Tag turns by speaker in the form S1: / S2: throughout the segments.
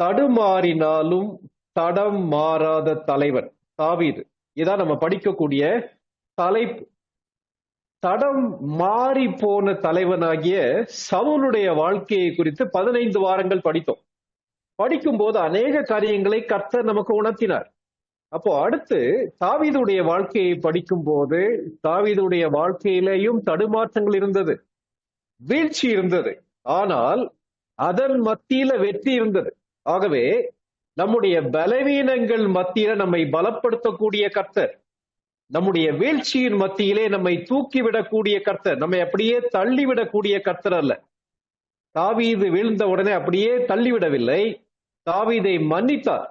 S1: தடுமாறினாலும் தடம் மாறாத தலைவன் தாவீது. இதான் நம்ம படிக்கக்கூடிய தலைப்பு. தடம் மாறி போன தலைவனாகிய சவுலுடைய வாழ்க்கையை குறித்து 15 வாரங்கள் படித்தோம். படிக்கும் போது அநேக காரியங்களை கர்த்தர் நமக்கு உணர்த்தினார். அப்போ அடுத்து தாவீதுடைய வாழ்க்கையை படிக்கும் போது தாவீதுடைய வாழ்க்கையிலேயும் தடுமாற்றங்கள் இருந்தது, வீழ்ச்சி இருந்தது. ஆனால் அதன் மத்தியில வெற்றி இருந்தது. ஆகவே நம்முடைய பலவீனங்கள் மத்தியில நம்மை பலப்படுத்தக்கூடிய கர்த்தர், நம்முடைய வீழ்ச்சியின் மத்தியிலே நம்மை தூக்கிவிடக்கூடிய கர்த்தர், நம்மை அப்படியே தள்ளிவிடக்கூடிய கர்த்தர் அல்ல. தாவீது வீழ்ந்த உடனே அப்படியே தள்ளிவிடவில்லை. தாவீதை மன்னித்தார்,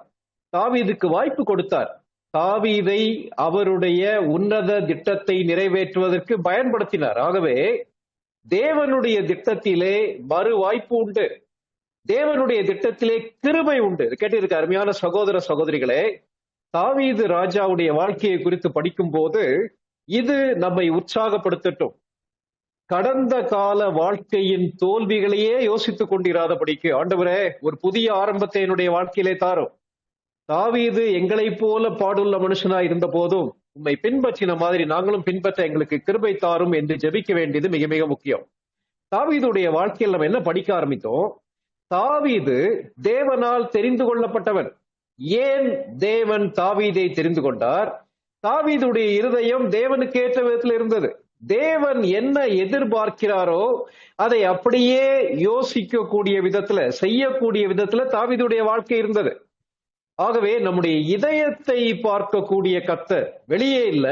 S1: தாவீதுக்கு வாய்ப்பு கொடுத்தார், தாவீதை அவருடைய உன்னத திட்டத்தை நிறைவேற்றுவதற்கு பயன்படுத்தினார். ஆகவே தேவனுடைய திட்டத்திலே மறு வாய்ப்பு உண்டு, தேவனுடைய திட்டத்திலே கிருபை உண்டு. கேட்டிருக்க அருமையான சகோதர சகோதரிகளே, தாவீது ராஜாவுடைய வாழ்க்கையை குறித்து படிக்கும் போது இது நம்மை உற்சாகப்படுத்தட்டும். கடந்த கால வாழ்க்கையின் தோல்விகளையே யோசித்துக் கொண்டிராதபடிக்கு, ஆண்டவரே ஒரு புதிய ஆரம்பத்தை என்னுடைய வாழ்க்கையிலே தாரும். தாவீது எங்களை போல பாடுள்ள மனுஷனாய் இருந்த போதும் உண்மை பின்பற்றின மாதிரி நாங்களும் பின்பற்ற எங்களுக்கு கிருபை தாரும் என்று ஜெபிக்க வேண்டியது மிக மிக முக்கியம். தாவீதுடைய வாழ்க்கையில் நம்ம என்ன படிக்க ஆரம்பித்தோம்? தாவீது தேவனால் தெரிந்து கொள்ளப்பட்டவன். ஏன் தேவன் தாவீதை தெரிந்து கொண்டார்? தாவீதுடைய இருதயம் தேவனுக்கு ஏற்ற விதத்தில் இருந்தது. தேவன் என்ன எதிர்பார்க்கிறாரோ அதை அப்படியே யோசிக்கக்கூடிய விதத்துல, செய்யக்கூடிய விதத்துல தாவீதுடைய வாழ்க்கை இருந்தது. ஆகவே நம்முடைய இதயத்தை பார்க்கக்கூடிய கர்த்தர், வெளியே இல்ல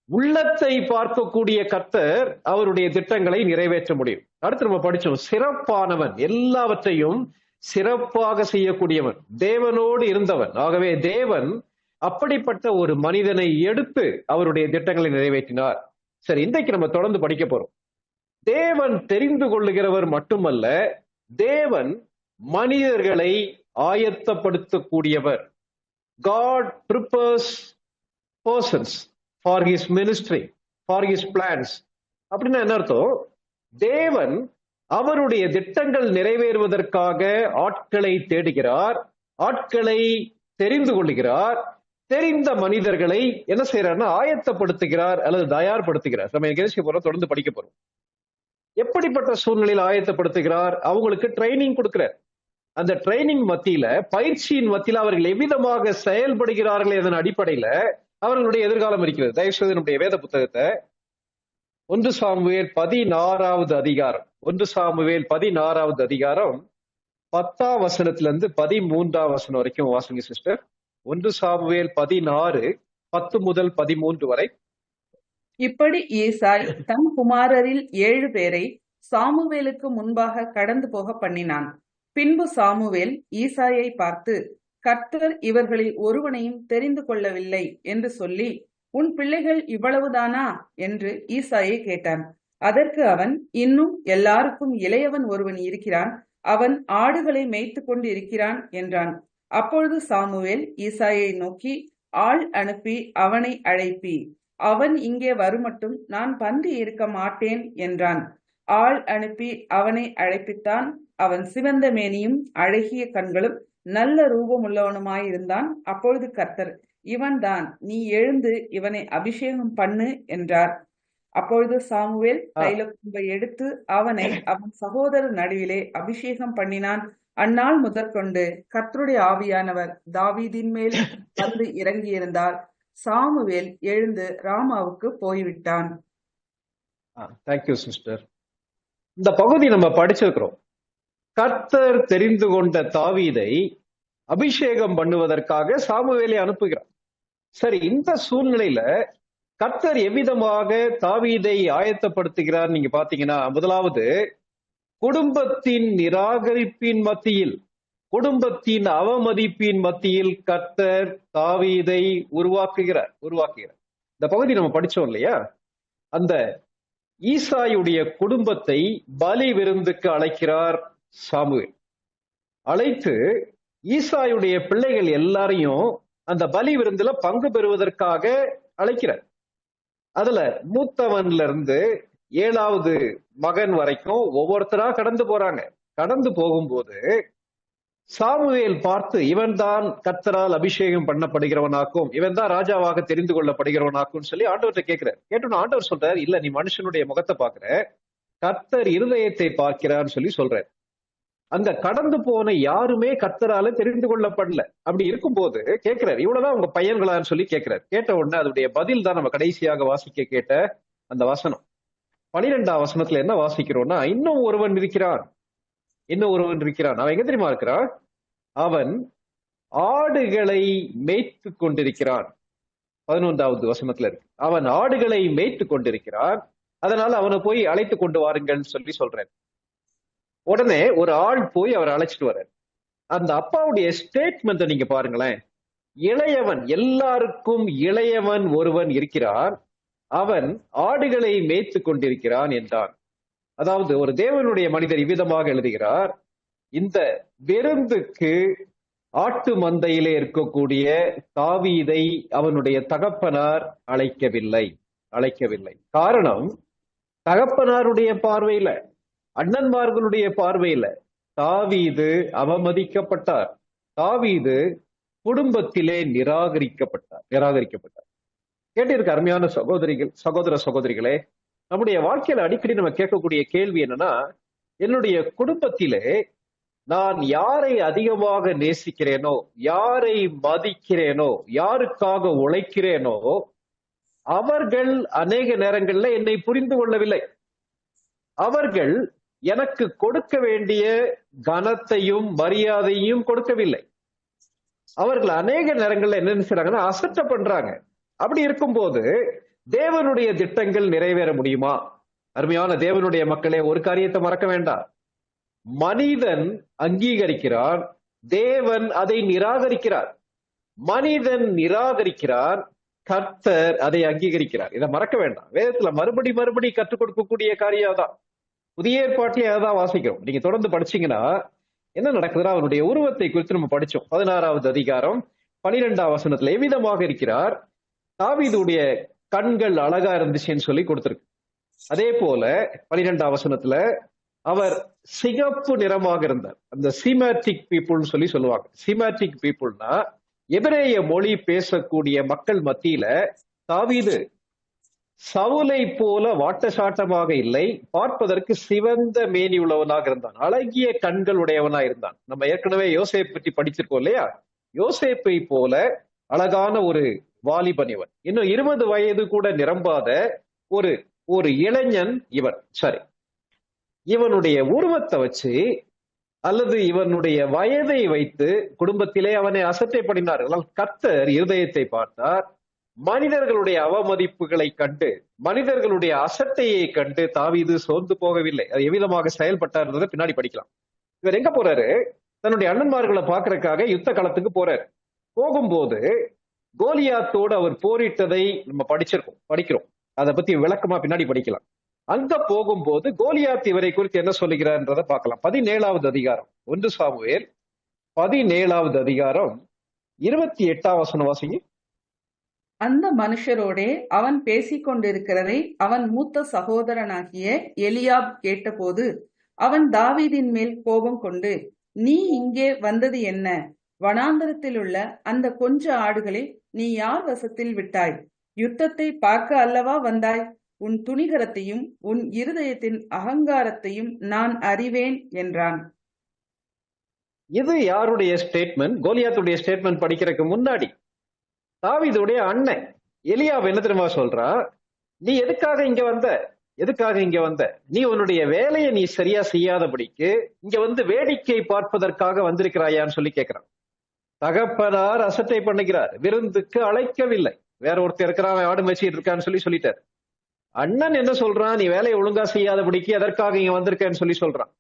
S1: உள்ளத்தை பார்க்கக்கூடிய கர்த்தர் அவருடைய திட்டங்களை நிறைவேற்ற முடியும். அடுத்து நம்ம படிச்சோம், சிறப்பானவன், எல்லாவற்றையும் சிறப்பாக செய்யக்கூடியவன், தேவனோடு இருந்தவன். ஆகவே தேவன் அப்படிப்பட்ட ஒரு மனிதனை எடுத்து அவருடைய திட்டங்களை நிறைவேற்றினார். சரி, இன்றைக்கு நம்ம தொடர்ந்து படிக்க போறோம். தேவன் தெரிந்து கொள்ளுகிறவர் மட்டுமல்ல, தேவன் மனிதர்களை ஆயத்தப்படுத்தக்கூடியவர். God prepares persons for his ministry, for his plans. அப்படின்னா என்ன அர்த்தம்? தேவன் அவருடைய திட்டங்கள் நிறைவேறுவதற்காக ஆட்களை தேடுகிறார், ஆட்களை தெரிந்து கொள்ளுகிறார், தெரிந்த மனிதர்களை என்ன செய்யறாருன்னா ஆயத்தப்படுத்துகிறார் அல்லது தயார்படுத்துகிறார். நம்ம எங்கேயும் போறோம், தொடர்ந்து படிக்க போறோம். எப்படிப்பட்ட சூழ்நிலையில் ஆயத்தப்படுத்துகிறார்? அவங்களுக்கு ட்ரைனிங் கொடுக்கிறார். அந்த ட்ரைனிங் மத்தியில, பயிற்சியின் மத்தியில அவர்கள் எவ்விதமாக செயல்படுகிறார்கள் என்ற அடிப்படையில அவர்களுடைய எதிர்காலம் இருக்கிறது. தயவுசெய்து நம்முடைய வேத புத்தகத்தை 1 சாமுவேல் 16வது அதிகாரம், 1 சாமுவேல் 16வது அதிகாரம் 10ஆம் வசனத்திலிருந்து 13ஆம் வசனம் வரைக்கும் வாசிங்க சிஸ்டர். 1 சாமுவேல் 16 10 முதல் 13 வரை.
S2: இப்படி ஈசாய் தன் குமாரரில் 7 பேரை சாமுவேலுக்கு முன்பாக கடந்து போக பண்ணினான். பின்பு சாமுவேல் ஈசாயை பார்த்து, கர்த்தர் இவர்களில் ஒருவனையும் தெரிந்து கொள்ளவில்லை என்று சொல்லி, உன் பிள்ளைகள் இவ்வளவுதானா என்று ஈசாயை கேட்டான். அதற்கு அவன், இன்னும் எல்லாருக்கும் இளையவன் ஒருவன் இருக்கிறான், அவன் ஆடுகளை மேய்த்து கொண்டு இருக்கிறான் என்றான். அப்பொழுது சாமுவேல் ஈசாயை நோக்கி, ஆள் அனுப்பி அவனை அழைப்பி, அவன் இங்கே வருமட்டும் நான் பந்தி இருக்க மாட்டேன் என்றான். ஆள் அனுப்பி அவனை அழைப்பித்தான். அவன் சிவந்த மேனியும் அழகிய கண்களும் நல்ல ரூபமுள்ளவனுமாயிருந்தான். அப்பொழுது கர்த்தர், இவன்தான், நீ எழுந்து இவனை அபிஷேகம் பண்ணு என்றார். அப்பொழுது சாமுவேல் தைலக்கொம்பை எடுத்து அவனை அவன் சகோதரர் நடுவிலே அபிஷேகம் பண்ணினான். அந்நாள் முதற்கொண்டு கர்த்தருடைய ஆவியானவர் தாவீதின் மேல் வந்து இறங்கியிருந்தால் சாமுவேல் எழுந்து ராமாவுக்கு போய்விட்டான்.
S1: Thank you sister. இந்த பகுதி நம்ம படிச்சிருக்கிறோம். கர்த்தர் தெரிந்து கொண்ட தாவீதை அபிஷேகம் பண்ணுவதற்காக சாமுவேலை அனுப்புகிறார். சரி, இந்த சூழ்நிலையில கர்த்தர் எவ்விதமாக தாவீதை ஆயத்தப்படுத்துகிறார் நீங்க பாத்தீங்கன்னா, முதலாவது குடும்பத்தின் நிராகரிப்பின் மத்தியில், குடும்பத்தின் அவமதிப்பின் மத்தியில் கர்த்தர் தாவீதை உருவாக்குகிறார். இந்த பகுதி நம்ம படிச்சோம் இல்லையா? அந்த ஈசாயுடைய குடும்பத்தை பலி விருந்துக்கு அழைக்கிறார் சாமுவேல். அழைத்து ஈசாயுடைய பிள்ளைகள் எல்லாரையும் அந்த பலி விருந்துல பங்கு பெறுவதற்காக அழைக்கிறார். அதுல மூத்தவன்ல இருந்து 7வது மகன் வரைக்கும் ஒவ்வொருத்தரா கடந்து போறாங்க. கடந்து போகும்போது சாமுவேல் பார்த்து இவன் தான் கர்த்தரால் அபிஷேகம் பண்ணப்படுகிறவனாக்கும், இவன் தான் ராஜாவாக தெரிந்து கொள்ளப்படுகிறவனாக்கும் சொல்லி ஆண்டவர்கிட்ட கேட்கிறார். கேட்டோன்னு ஆண்டவர் சொல்றார், இல்ல நீ மனுஷனுடைய முகத்தை பாக்குற, கர்த்தர் இருதயத்தை பார்க்கிறான்னு சொல்லி சொல்றார். அங்க கடந்து போன யாருமே கர்த்தரால தெரிந்து கொள்ளப்படல. அப்படி இருக்கும்போது கேட்கிறார், இவ்வளவுதான் உங்க பையன்களான்னு சொல்லி கேட்கிறார். கேட்ட உடனே அதனுடைய பதில் தான் நம்ம கடைசியாக வாசிக்க கேட்ட அந்த வசனம். 12ஆம் வசனத்துல என்ன வாசிக்கிறோம்னா, இன்னும் ஒருவன் இருக்கிறான். அவன் எங்க தெரியுமா இருக்கிறான்? அவன் ஆடுகளை மேய்த்து கொண்டிருக்கிறான். 11வது வசனத்துல இருக்கு, அவன் ஆடுகளை மேய்த்து கொண்டிருக்கிறான், அதனால அவனை போய் அழைத்து கொண்டு வாருங்கள் சொல்லி சொல்றேன். உடனே ஒரு ஆள் போய் அவரை அழைச்சிட்டு வர்றார். அந்த அப்பாவுடைய ஸ்டேட்மெண்ட்டை நீங்க பாருங்களேன். இளையவன், எல்லாருக்கும் இளையவன் ஒருவன் இருக்கிறான், அவன் ஆடுகளை மேய்த்து கொண்டிருக்கிறான் என்றான். அதாவது ஒரு தேவனுடைய மனிதர் இவ்விதமாக எழுதுகிறார், இந்த விருந்துக்கு ஆட்டு மந்தையிலே இருக்கக்கூடிய தாவீதை அவனுடைய தகப்பனார் அழைக்கவில்லை. காரணம், தகப்பனாருடைய பார்வையில, அண்ணன்மார்களுடைய பார்வையில தாவீது அவமதிக்கப்பட்டார். தாவீது குடும்பத்திலே நிராகரிக்கப்பட்டார். கேட்டிருக்க அருமையான சகோதர சகோதரிகளே, நம்முடைய வாழ்க்கையில அடிக்கடி நம்ம கேட்கக்கூடிய கேள்வி என்னன்னா, என்னுடைய குடும்பத்திலே நான் யாரை அதிகமாக நேசிக்கிறேனோ, யாரை மதிக்கிறேனோ, யாருக்காக உழைக்கிறேனோ, அவர்கள் அநேக நேரங்கள்ல என்னை புரிந்து கொள்ளவில்லை. அவர்கள் எனக்கு கொடுக்க வேண்டிய கனத்தையும் மரியாதையும் கொடுக்கவில்லை. அவர்கள் அநேக நேரங்கள்ல என்ன செய்றாங்கன்னா, அசட்டை பண்றாங்க. அப்படி இருக்கும்போது தேவனுடைய திட்டங்கள் நிறைவேற முடியுமா? அருமையான தேவனுடைய மக்களே, ஒரு காரியத்தை மறக்க வேண்டாம். மனிதன் அங்கீகரிக்கிறான், தேவன் அதை நிராகரிக்கிறார். மனிதன் நிராகரிக்கிறான், கர்த்தர் அதை அங்கீகரிக்கிறார். இதை மறக்க வேண்டாம். வேதத்துல மறுபடி கற்றுக் கொடுக்கக்கூடிய காரியம் தான். புதிய ஏற்பாட்டிலே அதான் வாசிக்கிறோம். நீங்க தொடர்ந்து படிச்சீங்கன்னா என்ன நடக்குதுன்னா, அவனுடைய உருவத்தை குறித்து நம்ம படிச்சோம். 16வது அதிகாரம் 12ஆம் வசனத்துல எவ்விதமாக இருக்கிறார், தாவீதுடைய கண்கள் அழகா இருந்துச்சுன்னு சொல்லி கொடுத்திருக்கு. அதே போல 12ஆம் வசனத்துல அவர் சிகப்பு நிறமாக இருந்தார். அந்த சிமேட்டிக் பீப்புள்னு சொல்லி சொல்லுவாங்க. சிமேட்டிக் பீப்புள்னா எபிரேய மொழி பேசக்கூடிய மக்கள் மத்தியில தாவீது சவுலை போல வாட்டசாட்டமாக இல்லை, பார்ப்பதற்கு சிவந்த மேனி உள்ளவனாக இருந்தான், அழகிய கண்கள் உடையவனா இருந்தான். நம்ம ஏற்கனவே யோசேப் பற்றி படிச்சிருக்கோம் இல்லையா? யோசேப்பை போல அழகான ஒரு வாலிபன் இவன். இன்னும் 20 வயது கூட நிரம்பாத ஒரு இளைஞன் இவன். சரி, இவனுடைய உருவத்தை வச்சு அல்லது இவனுடைய வயதை வைத்து குடும்பத்திலே அவனை அசட்டை பண்ணினார்கள். கர்த்தர் இருதயத்தை பார்த்தார். மனிதர்களுடைய அவமதிப்புகளை கண்டு, மனிதர்களுடைய அசட்டையை கண்டு தாவீது சோர்ந்து போகவில்லை. அது எவ்விதமாக செயல்பட்டார்ன்றதை பின்னாடி படிக்கலாம். இவர் எங்க போறாரு? தன்னுடைய அண்ணன்மார்களை பார்க்கறதுக்காக யுத்த களத்துக்கு போறாரு. போகும்போது கோலியாத்தோடு அவர் போரிட்டதை நம்ம படிக்கிறோம். அதை பத்தி விளக்கமா பின்னாடி படிக்கலாம். அங்க போகும்போது கோலியாத் இவரை குறித்து என்ன சொல்லுகிறார்ன்றதை பார்க்கலாம். 17வது அதிகாரம் 1 சாமுவேல் 17வது அதிகாரம் 28ஆம் வசனம் வாசிங்க.
S2: அந்த மனுஷரோடே அவன் பேசிக் கொண்டிருக்கிறதை அவன் மூத்த சகோதரனாகிய எலியாப் கேட்டபோது அவன் தாவீதின் மேல் கோபம் கொண்டு, நீ இங்கே வந்தது என்ன? வனாந்தரத்தில் உள்ள அந்த கொஞ்ச ஆடுகளை நீ யார் வசத்தில் விட்டாய்? யுத்தத்தை பார்க்க அல்லவா வந்தாய்? உன் துணிகரத்தையும் உன் இருதயத்தின் அகங்காரத்தையும் நான் அறிவேன் என்றான்.
S1: இது யாருடைய ஸ்டேட்மெண்ட்? கோலியாத்துடைய ஸ்டேட்மெண்ட் படிக்கிறதுக்கு முன்னாடி தாவீதுடைய அண்ணன் எலியாப் என்ன தெரியுமா சொல்றான்? நீ எதுக்காக இங்க வந்த? நீ உன்னுடைய வேலையை நீ சரியா செய்யாதபடிக்கு இங்க வந்து வேடிக்கை பார்ப்பதற்காக வந்திருக்கிறாயான்னு சொல்லி கேட்கிறான். தகப்பனார் அசட்டை பண்ணுகிறார், விருந்துக்கு அழைக்கவில்லை. வேற ஒருத்தர் இருக்கிறான், ஆடு மேய்ச்சிட்டு இருக்கான்னு சொல்லிட்டார். அண்ணன் என்ன சொல்றான்? நீ வேலையை ஒழுங்கா செய்யாதபடிக்கு எதற்காக இங்க வந்திருக்கேன்னு சொல்றான்.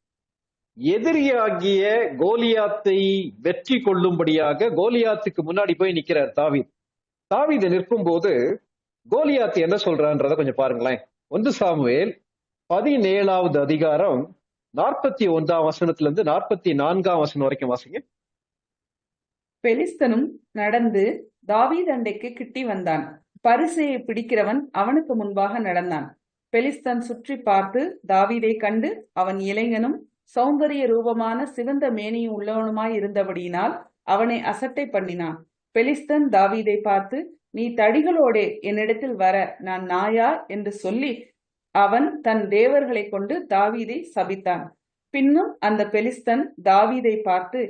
S1: எதிரியாகிய கோலியாத்தை வெற்றி கொள்ளும்படியாக கோலியாத்துக்கு முன்னாடி போய் நிக்கிறார் தாவீது நிற்கும் போது கோலியாத் என்ன சொல்றான்றத கொஞ்சம் பாருங்களேன். 1 சாமுவேல் 17வது அதிகாரம் 41ஆம் வசனத்துல இருந்து 44ஆம் வசனம் வரைக்கும் வாசிங்க.
S2: பெலிஸ்தனும் நடந்து தாவீது அண்டைக்கு கிட்டி வந்தான். பரிசையை பிடிக்கிறவன் அவனுக்கு முன்பாக நடந்தான். பெலிஸ்தன் சுற்றி பார்த்து தாவீதை கண்டு அவன் இளைஞனும் சௌந்தரிய ரூபமான சிவந்த மேனியும் உள்ளவனுமாய் இருந்தபடியினால் அவனை அசட்டை பண்ணினான். பெலிஸ்தன் தாவீதை பார்த்து, நீ தடிகளோடே என்னிடத்தில் வர நான் நாயா என்று சொல்லி அவன் தன் தேவர்களை கொண்டு தாவீதை சபித்தான். பின்னும் அந்த பெலிஸ்தன் தாவீதை பார்த்து,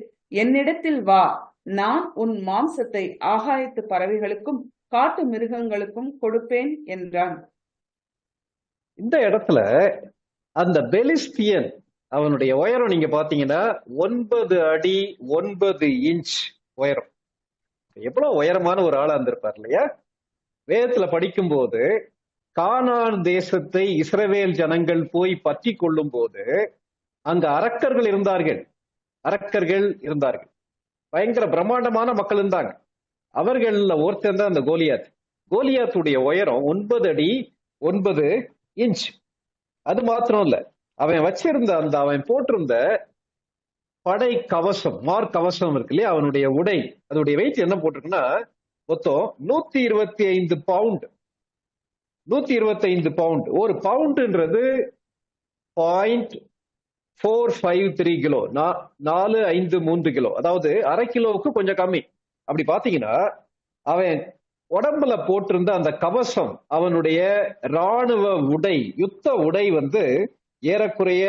S2: என்னிடத்தில் வா, நான் உன் மாம்சத்தை ஆகாயத்து பறவைகளுக்கும் காட்டு மிருகங்களுக்கும் கொடுப்பேன் என்றான்.
S1: இந்த இடத்துல அந்த பெலிஸ்தியன் அவனுடைய உயரம் நீங்க பாத்தீங்கன்னா 9 அடி 9 இன்ச் உயரம். எவ்வளவு உயரமான ஒரு ஆளா இருந்திருப்பார் இல்லையா? வேதத்துல படிக்கும்போது கானான் தேசத்தை இஸ்ரவேல் ஜனங்கள் போய் பற்றி கொள்ளும் போது அங்க அரக்கர்கள் இருந்தார்கள். பயங்கர பிரம்மாண்டமான மக்கள் இருந்தாங்க. அவர்கள்ல ஒருத்தன் தான் அந்த கோலியாத்துடைய உயரம் 9 அடி 9 இன்ச். அது மாத்திரம் இல்ல, அவன் போட்டிருந்த படை கவசம், மார்க்கவசம் இருக்கு இல்லையா, அவனுடைய உடை, அதனுடைய வெயிட் என்ன போட்டிருக்குன்னா மொத்தம் 125 பவுண்ட். 125 பவுண்ட். ஒரு பவுண்டுன்றது 0.453 கிலோ, 453 கிலோ, அதாவது அரை கிலோவுக்கு கொஞ்சம் கம்மி. அப்படி பாத்தீங்கன்னா அவன் உடம்புல போட்டிருந்த அந்த கவசம், அவனுடைய ராணுவ உடை, யுத்த உடை ஏறக்குறைய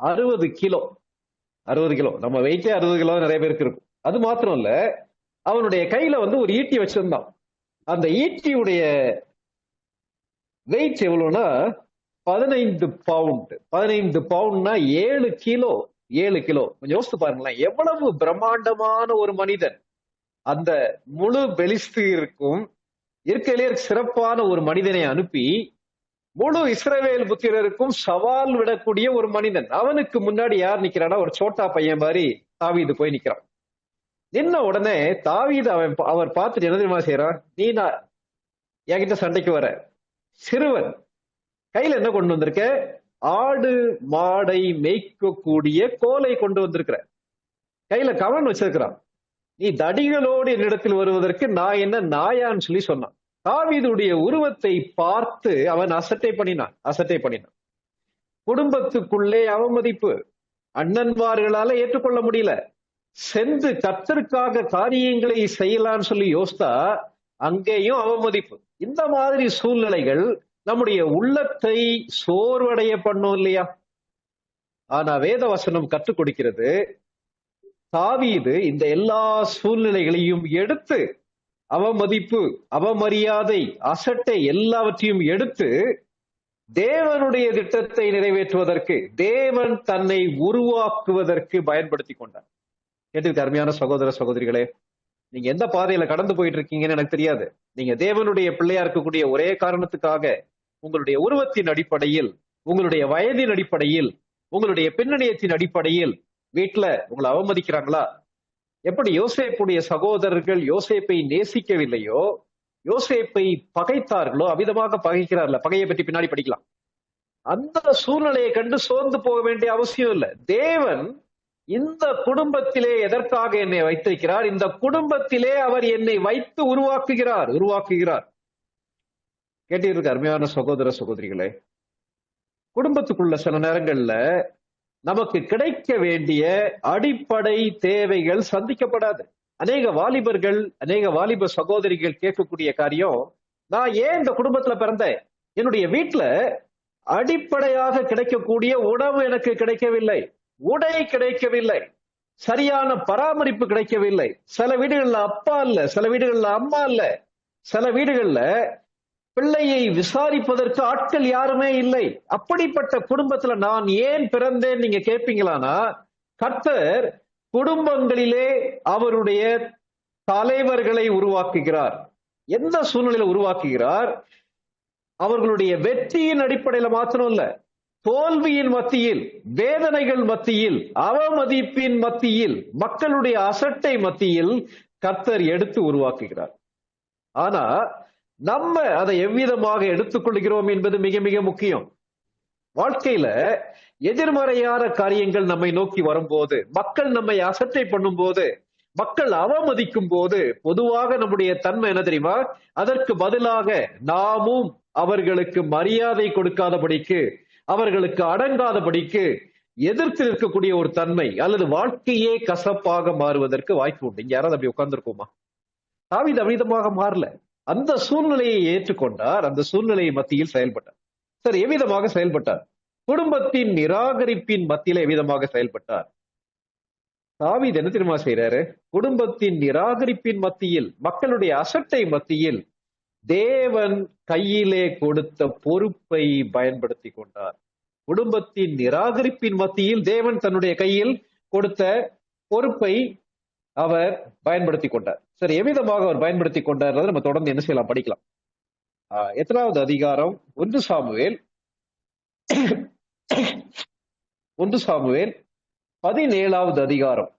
S1: 60 கிலோ. நம்ம வெயிட்டே 60 கிலோ நிறைய பேருக்கு இருக்கும். அது மாத்திரம் இல்ல, அவனுடைய கையில ஒரு ஈட்டி வச்சிருந்தான். அந்த ஈட்டியுடைய வெயிட் எவ்வளவுனா 15 பவுண்ட். 15 பவுண்ட்னா 7 கிலோ. கொஞ்சம் யோசித்து பாருங்களேன், எவ்வளவு பிரம்மாண்டமான ஒரு மனிதன். அந்த முழு பெலிஸ்தீருக்கும் இருக்கையிலே சிறப்பான ஒரு மனிதனை அனுப்பி முழு இஸ்ரவேல் புத்திரருக்கும் சவால் விடக்கூடிய ஒரு மனிதன். அவனுக்கு முன்னாடி யார் நிக்கிறானா, ஒரு சோட்டா பையன் மாதிரி தாவீது போய் நிக்கிறான். நின்ன உடனே தாவீது அவர் பார்த்துட்டு என்ன தெரியுமா செய்யறான், நீ நான் என்கிட்ட சண்டைக்கு வர சிறுவன், கையில என்ன கொண்டு வந்திருக்க, ஆடு மாடை மேய்க்கக்கூடிய கோலை கொண்டு வந்திருக்கிற, கையில கவன் வச்சிருக்கிறான், நீ தடிகளோடு என்னிடத்தில் வருவதற்கு நான் என்ன நாயான்னு சொல்லி சொன்னான். தாவீதுடைய உருவத்தை பார்த்து அவன் அசட்டை பண்ணினான். குடும்பத்துக்குள்ளே அவமதிப்பு, அண்ணன்மார்களால ஏற்றுக்கொள்ள முடியல. சென்று கர்த்தருக்காக காரியங்களை செய்யலான்னு சொல்லி யோசித்தா அங்கேயும் அவமதிப்பு. இந்த மாதிரி சூழ்நிலைகள் நம்முடைய உள்ளத்தை சோர்வடைய பண்ணும் இல்லையா? ஆனா வேத வசனம் கற்றுக் கொடுக்கிறது, தாவீது இந்த எல்லா சூழ்நிலைகளையும் எடுத்து, அவமதிப்பு, அவமரியாதை, அசட்டை எல்லாவற்றையும் எடுத்து தேவனுடைய திட்டத்தை நிறைவேற்றுவதற்கு, தேவன் தன்னை உருவாக்குவதற்கு பயன்படுத்தி கொண்டார். கேட்டிருக்க அருமையான சகோதர சகோதரிகளே, நீங்க எந்த பாதையில கடந்து போயிட்டு இருக்கீங்கன்னு எனக்கு தெரியாது. நீங்க தேவனுடைய பிள்ளையா இருக்கக்கூடிய ஒரே காரணத்துக்காக உங்களுடைய உருவத்தின் அடிப்படையில், உங்களுடைய வயதின் அடிப்படையில், உங்களுடைய பின்னணியத்தின் அடிப்படையில் வீட்டுல உங்களை அவமதிக்கிறாங்களா? எப்படி யோசேப்புடைய சகோதரர்கள் யோசேப்பை நேசிக்கவில்லையோ, யோசேப்பை பகைத்தார்களோ, அவிதமாக பகைக்கிறார்ல, பகையை பற்றி பின்னாடி படிக்கலாம். அந்த சூழ்நிலையை கண்டு சோர்ந்து போக வேண்டிய அவசியம் இல்லை. தேவன் இந்த குடும்பத்திலே எதற்காக என்னை வைத்திருக்கிறார், இந்த குடும்பத்திலே அவர் என்னை வைத்து உருவாக்குகிறார். கேட்டீர்கள் அருமையான சகோதர சகோதரிகளே, குடும்பத்துக்குள்ள சில நேரங்கள்ல நமக்கு கிடைக்க வேண்டிய அடிப்படை தேவைகள் சந்திக்கப்படாது. அநேக வாலிப சகோதரிகள் கேட்கக்கூடிய காரியம், நான் ஏன் இந்த குடும்பத்துல பிறந்தேன், என்னுடைய வீட்டுல அடிப்படையாக கிடைக்கக்கூடிய உணவு எனக்கு கிடைக்கவில்லை, உடை கிடைக்கவில்லை, சரியான பராமரிப்பு கிடைக்கவில்லை. சில வீடுகள்ல அப்பா இல்ல, சில வீடுகள்ல அம்மா இல்ல, சில வீடுகள்ல பிள்ளையை விசாரிப்பதற்கு ஆட்கள் யாருமே இல்லை. அப்படிப்பட்ட குடும்பத்துல நான் ஏன் பிறந்தேன் நீங்க கேட்பீங்களானா, கர்த்தர் குடும்பங்களிலே அவருடைய தலைவர்களை உருவாக்குகிறார். எந்த சூழ்நிலையில உருவாக்குகிறார்? அவர்களுடைய வெற்றியின் அடிப்படையில மாத்திரம் இல்ல, தோல்வியின் மத்தியில், வேதனைகள் மத்தியில், அவமதிப்பின் மத்தியில், மக்களுடைய அசட்டை மத்தியில் கர்த்தர் எடுத்து உருவாக்குகிறார். ஆனா நம்ம அதை எவ்விதமாக எடுத்துக்கொள்கிறோம் என்பது மிக மிக முக்கியம். வாழ்க்கையில எதிர்மறையான காரியங்கள் நம்மை நோக்கி வரும்போது, மக்கள் நம்மை அசட்டை பண்ணும் போது, மக்கள் அவமதிக்கும் போது, பொதுவாக நம்முடைய தன்மை என்ன தெரியுமா? அதற்கு பதிலாக நாமும் அவர்களுக்கு மரியாதை கொடுக்காதபடிக்கு, அவர்களுக்கு அடங்காதபடிக்கு, எதிர்த்து இருக்கக்கூடிய ஒரு தன்மை அல்லது வாழ்க்கையே கசப்பாக மாறுவதற்கு வாய்ப்பு உண்டு. இங்க யாராவது அப்படி உட்கார்ந்துருக்கோமா? தாவீது அவ்விதமாக மாறல. அந்த சூழ்நிலையை ஏற்றுக்கொண்டார், அந்த சூழ்நிலை மத்தியில் செயல்பட்டார். சரி, எவ்விதமாக செயல்பட்டார்? குடும்பத்தின் நிராகரிப்பின் மத்தியில எவ்விதமாக செயல்பட்டார்? தாவீது என்ன தெரியுமா செய்யறாரு? குடும்பத்தின் நிராகரிப்பின் மத்தியில், மக்களுடைய அசட்டை மத்தியில் தேவன் கையிலே கொடுத்த பொறுப்பை பயன்படுத்தி கொண்டார். குடும்பத்தின் நிராகரிப்பின் மத்தியில் தேவன் தன்னுடைய கையில் கொடுத்த பொறுப்பை அவர் பயன்படுத்தி கொண்டார். சரி, எவ்விதமாக அவர் பயன்படுத்தி கொண்டார் நம்ம தொடர்ந்து என்ன செய்யலாம், படிக்கலாம். எத்தனாவது அதிகாரம்? 1 சாமுவேல் 17வது அதிகாரம்.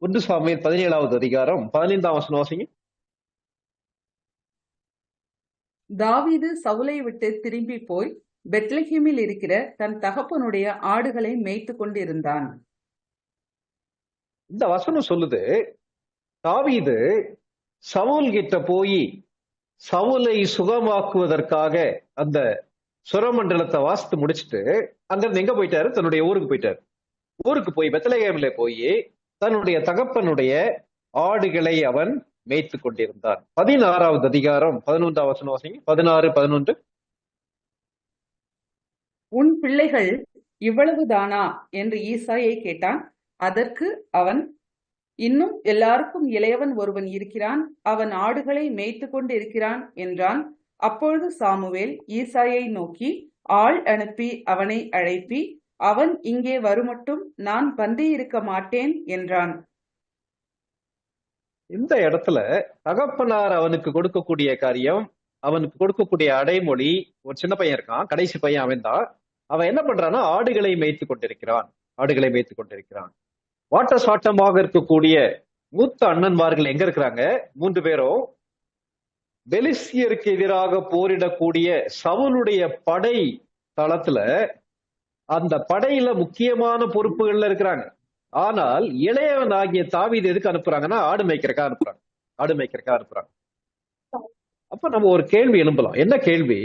S1: 1 சாமுவேல் 17வது அதிகாரம் 15ஆம் வசனம் வாசிங்க.
S2: தாவீது சவுலை விட்டு திரும்பி போய் பெத்லெஹேமில் இருக்கிற தன் தகப்பனுடைய ஆடுகளை மேய்த்து கொண்டிருந்தான்.
S1: இந்த வசனம் சொல்லுது, தாவீது சவுல் கிட்ட போய் சவுலை சுகமாக்குவதற்காக அந்த சுரமண்டலத்தை வாசித்து முடிச்சுட்டு அங்கிருந்து எங்க போயிட்டாரு? தன்னுடைய ஊருக்கு போயிட்டாரு. ஊருக்கு போய் பெத்லெஹேமிலே போய் தன்னுடைய தகப்பனுடைய ஆடுகளை அவன் மேய்த்து கொண்டிருந்தான். 16வது அதிகாரம் 11ஆம் வசனம் வாசிங்க. 16, 11.
S2: உன் பிள்ளைகள் இவ்வளவுதானா என்று ஈசாயை கேட்டான். அதற்கு அவன், இன்னும் எல்லாருக்கும் இளையவன் ஒருவன் இருக்கிறான், அவன் ஆடுகளை மேய்த்து கொண்டு இருக்கிறான் என்றான். அப்பொழுது சாமுவேல் ஈசாயை நோக்கி, ஆள் அனுப்பி அவனை அழைப்பி, அவன் இங்கே வருமட்டும் நான் பந்தியிருக்க மாட்டேன் என்றான்.
S1: இந்த இடத்துல தகப்பனார் அவனுக்கு கொடுக்கக்கூடிய காரியம், அவனுக்கு கொடுக்கக்கூடிய அடைமொழி, ஒரு சின்ன பையன் இருக்கான், கடைசி பையன் அவன் தான். அவன் என்ன பண்றான்னா ஆடுகளை மேய்த்து கொண்டிருக்கிறான், ஆடுகளை மேய்த்து கொண்டிருக்கிறான். வாட்ட சாட்டமாக இருக்கக்கூடிய மூத்த அண்ணன்மார்கள் எங்க இருக்கிறாங்க? 3 பேரும் பெலிஸ்தியருக்கு எதிராக போரிடக்கூடிய சவுலுடைய படை தளத்துல, அந்த படையில முக்கியமான பொறுப்புகள்ல இருக்கிறாங்க. ஆனால் இளையவன் ஆகிய தாவீது எதுக்கு அனுப்புறாங்கன்னா ஆடு மேய்க்கிறக்கா அனுப்புறாங்க, ஆடு மேய்க்கிறக்கா அனுப்புறாங்க. அப்ப நம்ம ஒரு கேள்வி எழுப்பலாம். என்ன கேள்வி?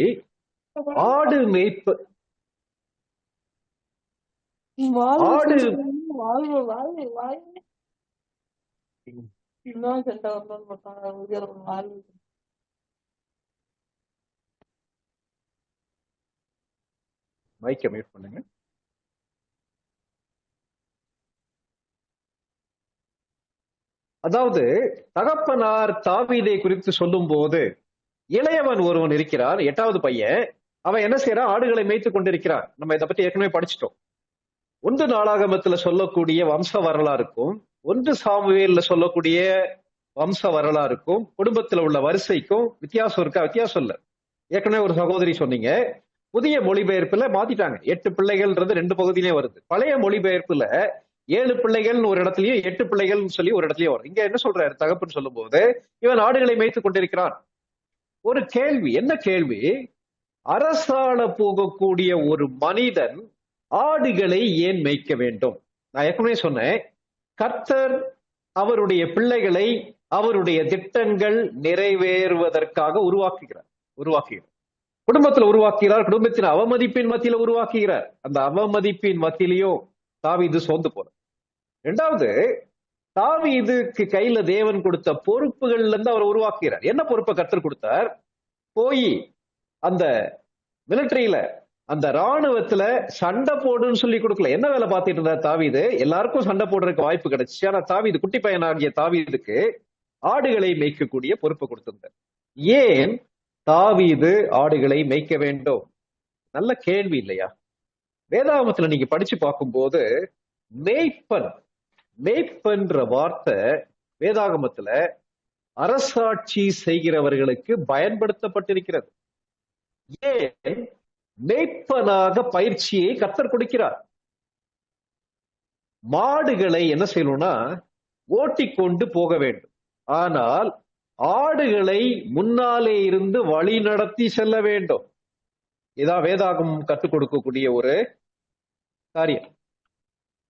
S1: ஆடு மேய்ப்பு ஆடு மைக்க மியூட் பண்ணுங்க. அதாவது தகப்பனார் தாவீதை குறித்து சொல்லும் போது இளையவன் ஒருவன் இருக்கிறான், 8வது பையன். அவன் என்ன செய்யறான்? ஆடுகளை மேய்த்து கொண்டிருக்கிறான். நம்ம இதை பத்தி ஏற்கனவே படிச்சிட்டோம். 1 நாளாகமத்துல சொல்லக்கூடிய வம்ச வரலாறுக்கும் 1 சாமுவேல்ல சொல்லக்கூடிய வம்ச வரலாறுக்கும் குடும்பத்துல உள்ள வரிசைக்கும் வித்தியாசம் இருக்கா? வித்தியாசம் இல்ல. ஏற்கனவே ஒரு சகோதரி சொன்னீங்க, புதிய மொழிபெயர்ப்புல மாத்திட்டாங்க. 8 பிள்ளைகள்ன்றது 2 பகுதியிலே வருது. பழைய மொழிபெயர்ப்புல 7 பிள்ளைகள் ஒரு இடத்துலயும் 8 பிள்ளைகள் சொல்லி ஒரு இடத்துலயும் வரும். இங்க என்ன சொல்றாரு தகப்பன் சொல்லும் போது, இவன் ஆடுகளை மேய்த்து கொண்டிருக்கிறான். ஒரு கேள்வி, என்ன கேள்வி? அரசாள போகக்கூடிய ஒரு மனிதன் ஆடுகளை ஏன் மேய்க்க வேண்டும்? நான் ஏற்கனவே சொன்னேன், கர்த்தர் அவருடைய பிள்ளைகளை அவருடைய திட்டங்கள் நிறைவேறுவதற்காக உருவாக்குகிறார். குடும்பத்துல உருவாக்குகிறார், குடும்பத்தின் அவமதிப்பின் மத்தியில உருவாக்குகிறார். அந்த அவமதிப்பின் மத்தியிலையும் தாவீது சோர்ந்து போறார். 2வது, தாவீதுக்கு கையில தேவன் கொடுத்த பொறுப்புகள்ல இருந்து அவர் உருவாக்குகிறார். என்ன பொறுப்பை கர்த்தர் கொடுத்தார்? போய் அந்த மிலிட்டரியில, அந்த ராணுவத்துல சண்டை போடுன்னு சொல்லி கொடுக்கல. என்ன வேலை பார்த்துட்டு இருந்தார் தாவீது? எல்லாருக்கும் சண்டை போடுறதுக்கு வாய்ப்பு கிடைச்சிச்சு. ஆனா தாவீது, குட்டி பையனாகிய தாவீதுக்கு ஆடுகளை மேய்க்கக்கூடிய பொறுப்பு கொடுத்திருந்தார். ஏன் தாவீது ஆடுகளை மேய்க்க வேண்டும்? நல்ல கேள்வி இல்லையா? வேதாகமத்துல நீங்க படிச்சு பார்க்கும்போது மேய்ப்பன்ற வார்த்தை வேதாகமத்துல அரசாட்சி செய்கிறவர்களுக்கு பயன்படுத்தப்பட்டிருக்கிறது. ஏன்? மேய்ப்பனாக பயிற்சியை கர்த்தர் கொடுக்கிறார். மாடுகளை என்ன செய்யணும்னா ஓட்டிக்கொண்டு போக வேண்டும். ஆனால் ஆடுகளை முன்னாலே இருந்து வழி நடத்தி செல்ல வேண்டும். இதான் வேதாகமம் கற்றுக் கொடுக்கக்கூடிய ஒரு காரியம்.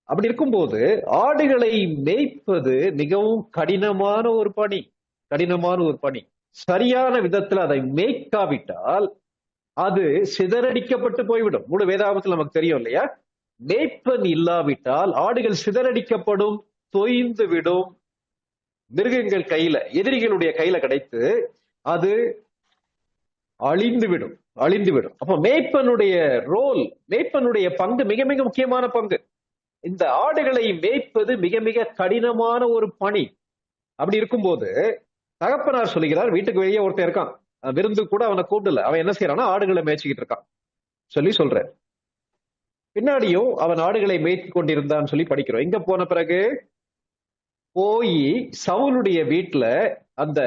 S1: அப்படி இருக்கும்போது ஆடுகளை மேய்ப்பது மிகவும் கடினமான ஒரு பணி. சரியான விதத்துல அதை மேய்க்காவிட்டால் அது சிதறடிக்கப்பட்டு போய்விடும். முழு வேதாகமத்தில் நமக்கு தெரியும் இல்லையா? மேய்ப்பன் இல்லாவிட்டால் ஆடுகள் சிதறடிக்கப்படும், தொய்ந்து விடும், மிருகங்கள் கையில, எதிரிகளுடைய கையில கிடைத்து அது அழிந்துவிடும், அழிந்துவிடும். அப்ப மேய்ப்பனுடைய ரோல், மேய்ப்பனுடைய பங்கு மிக மிக முக்கியமான பங்கு. இந்த ஆடுகளை மேய்ப்பது மிக மிக கடினமான ஒரு பணி. அப்படி இருக்கும்போது தகப்பனார் சொல்லுகிறார், வீட்டுக்கு வெளியே ஒருத்தன் இருக்கான், விருந்து கூட அவனை கூப்பிடல, அவன் என்ன செய்யறான்னா ஆடுகளை மேய்ச்சிக்கிட்டு இருக்கான் சொல்ற. பின்னாடியும் அவன் ஆடுகளை மேய்த்து கொண்டிருந்தான்னு சொல்லி படிக்கிறோம். எங்க போன பிறகு போய் சவுலுடைய வீட்டுல அந்த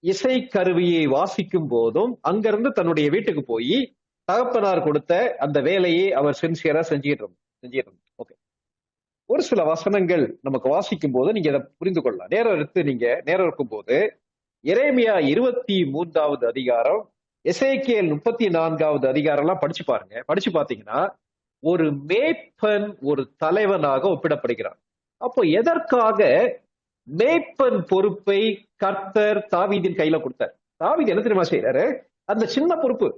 S1: இசை கருவியை வாசிக்கும் போதும் அங்கிருந்து தன்னுடைய வீட்டுக்கு போய் தகப்பனார் கொடுத்த அந்த வேலையை அவர் சின்சியரா செஞ்சுட்டு ஓகே. ஒரு சில வசனங்கள் நமக்கு வாசிக்கும் போது நீங்க இதை புரிந்து கொள்ளலாம். நேரம் இருக்கும் போது எரேமியா 23வது அதிகாரம், எசேக்கியேல் 34வது அதிகாரம் எல்லாம் படிச்சு பாருங்க. படிச்சு பாத்தீங்கன்னா ஒரு மேய்ப்பன் ஒரு தலைவனாக ஒப்பிடப்படுகிறான். அப்போ எதற்காக மேய்ப்பன் பொறுப்பை கர்த்தர் தாவீதின் கையில கொடுத்தார்? தாவீது என்ன தெரியுமா செய்யறாரு? அந்த சின்ன பொறுப்பு,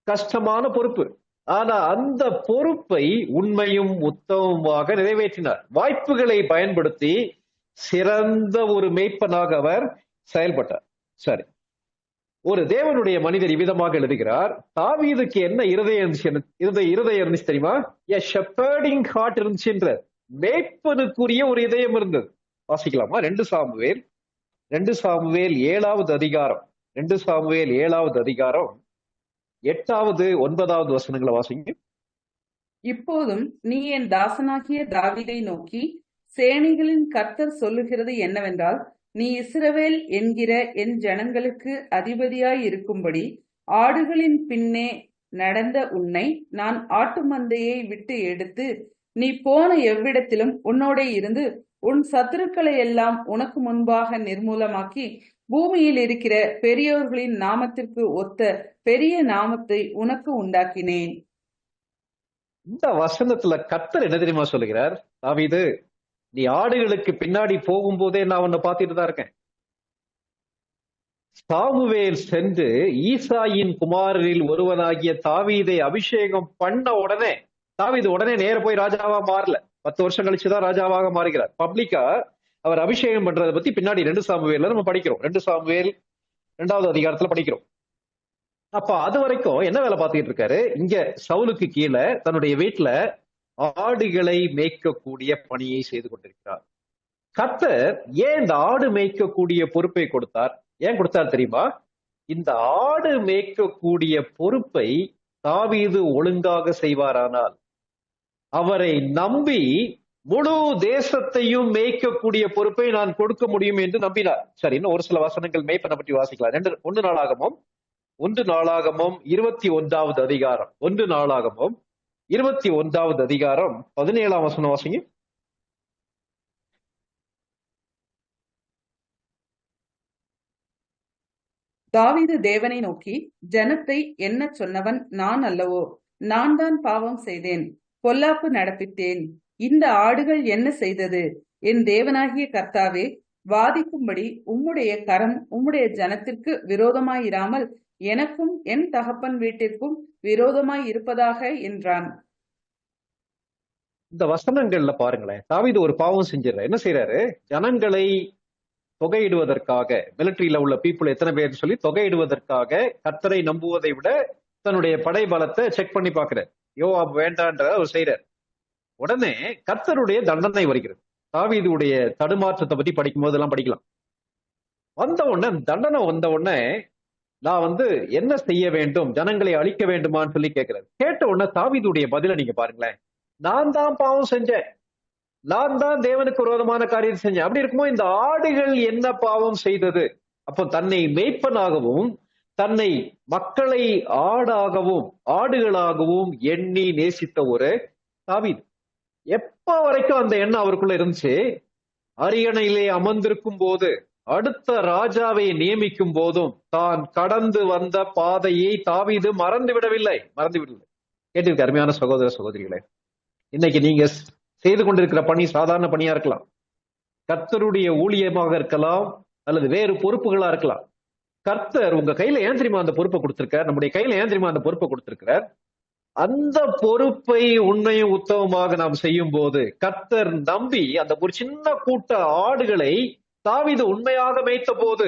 S1: கஷ்டமான பொறுப்பு, ஆனா அந்த பொறுப்பை உண்மையும் உத்தமமாக நிறைவேற்றினார். வாய்ப்புகளை பயன்படுத்தி சிறந்த ஒரு மேய்ப்பனாக அவர் செயல்பட்டார். சரி, ஒரு தேவனுடைய மனிதர் இவ்விதமாக எழுதுகிறார், தாவீதுக்கு என்ன இருதயம் இருந்துச்சு தெரியுமா? எ ஷெப்பர்டிங் ஹார்ட் இருந்துச்சுன்ற, மேய்ப்பனுக்குரிய ஒரு இதயம் இருந்தது. வாசிக்கலாமா? 2 சாமுவேல் 7வது அதிகாரம், 2 சாமுவேல் 7வது அதிகாரம் 8வது 9வது வசனங்களை வாசிங்க.
S2: இப்போதும் நீ என் தாசனாகிய தாவீதை நோக்கி, சேனைகளின் கர்த்தர் சொல்லுகிறது என்னவென்றால், நீ இஸ்ரவேல் என்கிற என் ஜனங்களுக்கு அதிபதியாய் இருக்கும்படி ஆடுகளின் பின்னே நடந்த உன்னை நான் ஆட்டு மந்தையை விட்டு எடுத்து, நீ போன எவ்விடத்திலும் உன்னோட இருந்து உன் சத்துருக்களை எல்லாம் உனக்கு முன்பாக நிர்மூலமாக்கி, பூமியில் இருக்கிற பெரியோர்களின் நாமத்திற்கு ஒத்த பெரிய நாமத்தை உனக்கு உண்டாக்கினேன்.
S1: இந்த வசனத்துல கர்த்தர் என்ன தெரியுமா சொல்லுகிறார்? தாவீது, நீ ஆடுகளுக்கு பின்னாடி போகும்போதே நான் உன்னை பார்த்துட்டு தான் இருக்கேன். சாமுவேல் சென்று ஈசாயின் குமாரரில் ஒருவனாகிய தாவீதை அபிஷேகம் பண்ண உடனே தாவீது உடனே நேர போய் ராஜாவா மாறல. 10 வருஷம் கழிச்சுதான் ராஜாவாக மாறுகிறார். பப்ளிக்கா அவர் அபிஷேகம் பண்றதை பத்தி பின்னாடி 2 சாமுவேல்ல நம்ம படிக்கிறோம். 2 சாமுவேல் 2வது அதிகாரத்துல படிக்கிறோம். அப்ப அது வரைக்கும் என்ன வேலை பார்த்துக்கிட்டு இருக்காரு? இங்க சவுலுக்கு கீழே தன்னுடைய வீட்டுல ஆடுகளை மேய்க்கக்கூடிய பணியை செய்து கொண்டிருக்கிறார். கர்த்தர் ஏன் இந்த ஆடு மேய்க்கக்கூடிய பொறுப்பை கொடுத்தார்? ஏன் கொடுத்தார் தெரியுமா? இந்த ஆடு மேய்க்கக்கூடிய பொறுப்பை தாவீது ஒழுங்காக செய்வாரானால் அவரை நம்பி முழு தேசத்தையும் மேய்க்கக்கூடிய பொறுப்பை நான் கொடுக்க முடியும் என்று நம்பினார். சரி, இன்னும் ஒரு சில வசனங்கள் மேய்ப்பனை பற்றி வாசிக்கலாம். 1 நாளாகமம் 21வது அதிகாரம், 1 நாளாகமம் 21வது அதிகாரம் 17ஆம் வசனம் வாசிங்க.
S2: தாவீது தேவனை நோக்கி, ஜனத்தை என்ன சொன்னவன் நான் அல்லவோ? நான் தான் பாவம் செய்தேன், பொல்லாப்பு நடப்பித்தேன். இந்த ஆடுகள் என்ன செய்தது? என் தேவனாகிய கர்த்தாவே, வாதிக்கும்படி உம்முடைய கரம் உம்முடைய ஜனத்திற்கு விரோதமாயிராமல் எனக்கும் என் தகப்பன் வீட்டிற்கும் விரோதமாய் இருப்பதாக என்றான்.
S1: இந்த வசனங்கள்ல பாருங்களேன், தாவீது ஒரு பாவம் செஞ்சிடற. என்ன செய்யறாரு? ஜனங்களை தொகையிடுவதற்காக, மிலிட்டரியில உள்ள பீப்புள் எத்தனை பேர் சொல்லி தொகையிடுவதற்காக கர்த்தரை நம்புவதை விட தன்னுடைய படை பலத்தை செக் பண்ணி பாக்குறாரு. யோவாப் வேண்டான்ற அவர் செய்யறார். உடனே கர்த்தருடைய தண்டனை வருகிறது. தாவீதுடைய தடுமாற்றத்தை பத்தி படிக்கும் போதெல்லாம் படிக்கலாம். வந்த உடனே தண்டனை வந்த உடனே நான் என்ன செய்ய வேண்டும், ஜனங்களை அழிக்க வேண்டுமான்னு சொல்லி கேட்கிறாரு. கேட்ட உடனே தாவீதுடைய பதில நீங்க பாருங்களேன், நான் தான் பாவம் செஞ்சேன், நான் தான் தேவனுக்கு விரோதமான காரியத்தை செஞ்சேன். அப்படி இருக்குமோ இந்த ஆடுகள் என்ன பாவம் செய்தது? அப்போ தன்னை மேய்ப்பனாகவும் தன்னை மக்களை ஆடுகளாகவும் எண்ணி நேசித்த ஒரு தாவீது. எப்ப வரைக்கும் அந்த எண்ணம் அவருக்குள்ள இருந்துச்சு? அரியணையிலே அமர்ந்திருக்கும் போது, அடுத்த ராஜாவை நியமிக்கும் போதும் தான் கடந்து வந்த பாதையை தாவீது மறந்து விடவில்லை. கேட்டிருக்க அருமையான சகோதர சகோதரிகளே, இன்னைக்கு நீங்க செய்து கொண்டிருக்கிற பணி சாதாரண பணியா இருக்கலாம், கர்த்தருடைய ஊழியமாக இருக்கலாம், அல்லது வேறு பொறுப்புகளா இருக்கலாம். கர்த்தர் உங்க கையில ஏன் தெரியுமா அந்த பொறுப்பை கொடுத்திருக்கார்? நம்முடைய கையில ஏன் தெரியுமா அந்த பொறுப்பை கொடுத்திருக்கிறார்? அந்த பொறுப்பை உண்மையும் உத்தமமாக நாம் செய்யும் போது கர்த்தர் நம்பி அந்த ஒரு சின்ன கூட்ட ஆடுகளை தாவீது உண்மையாக மேய்த்த போது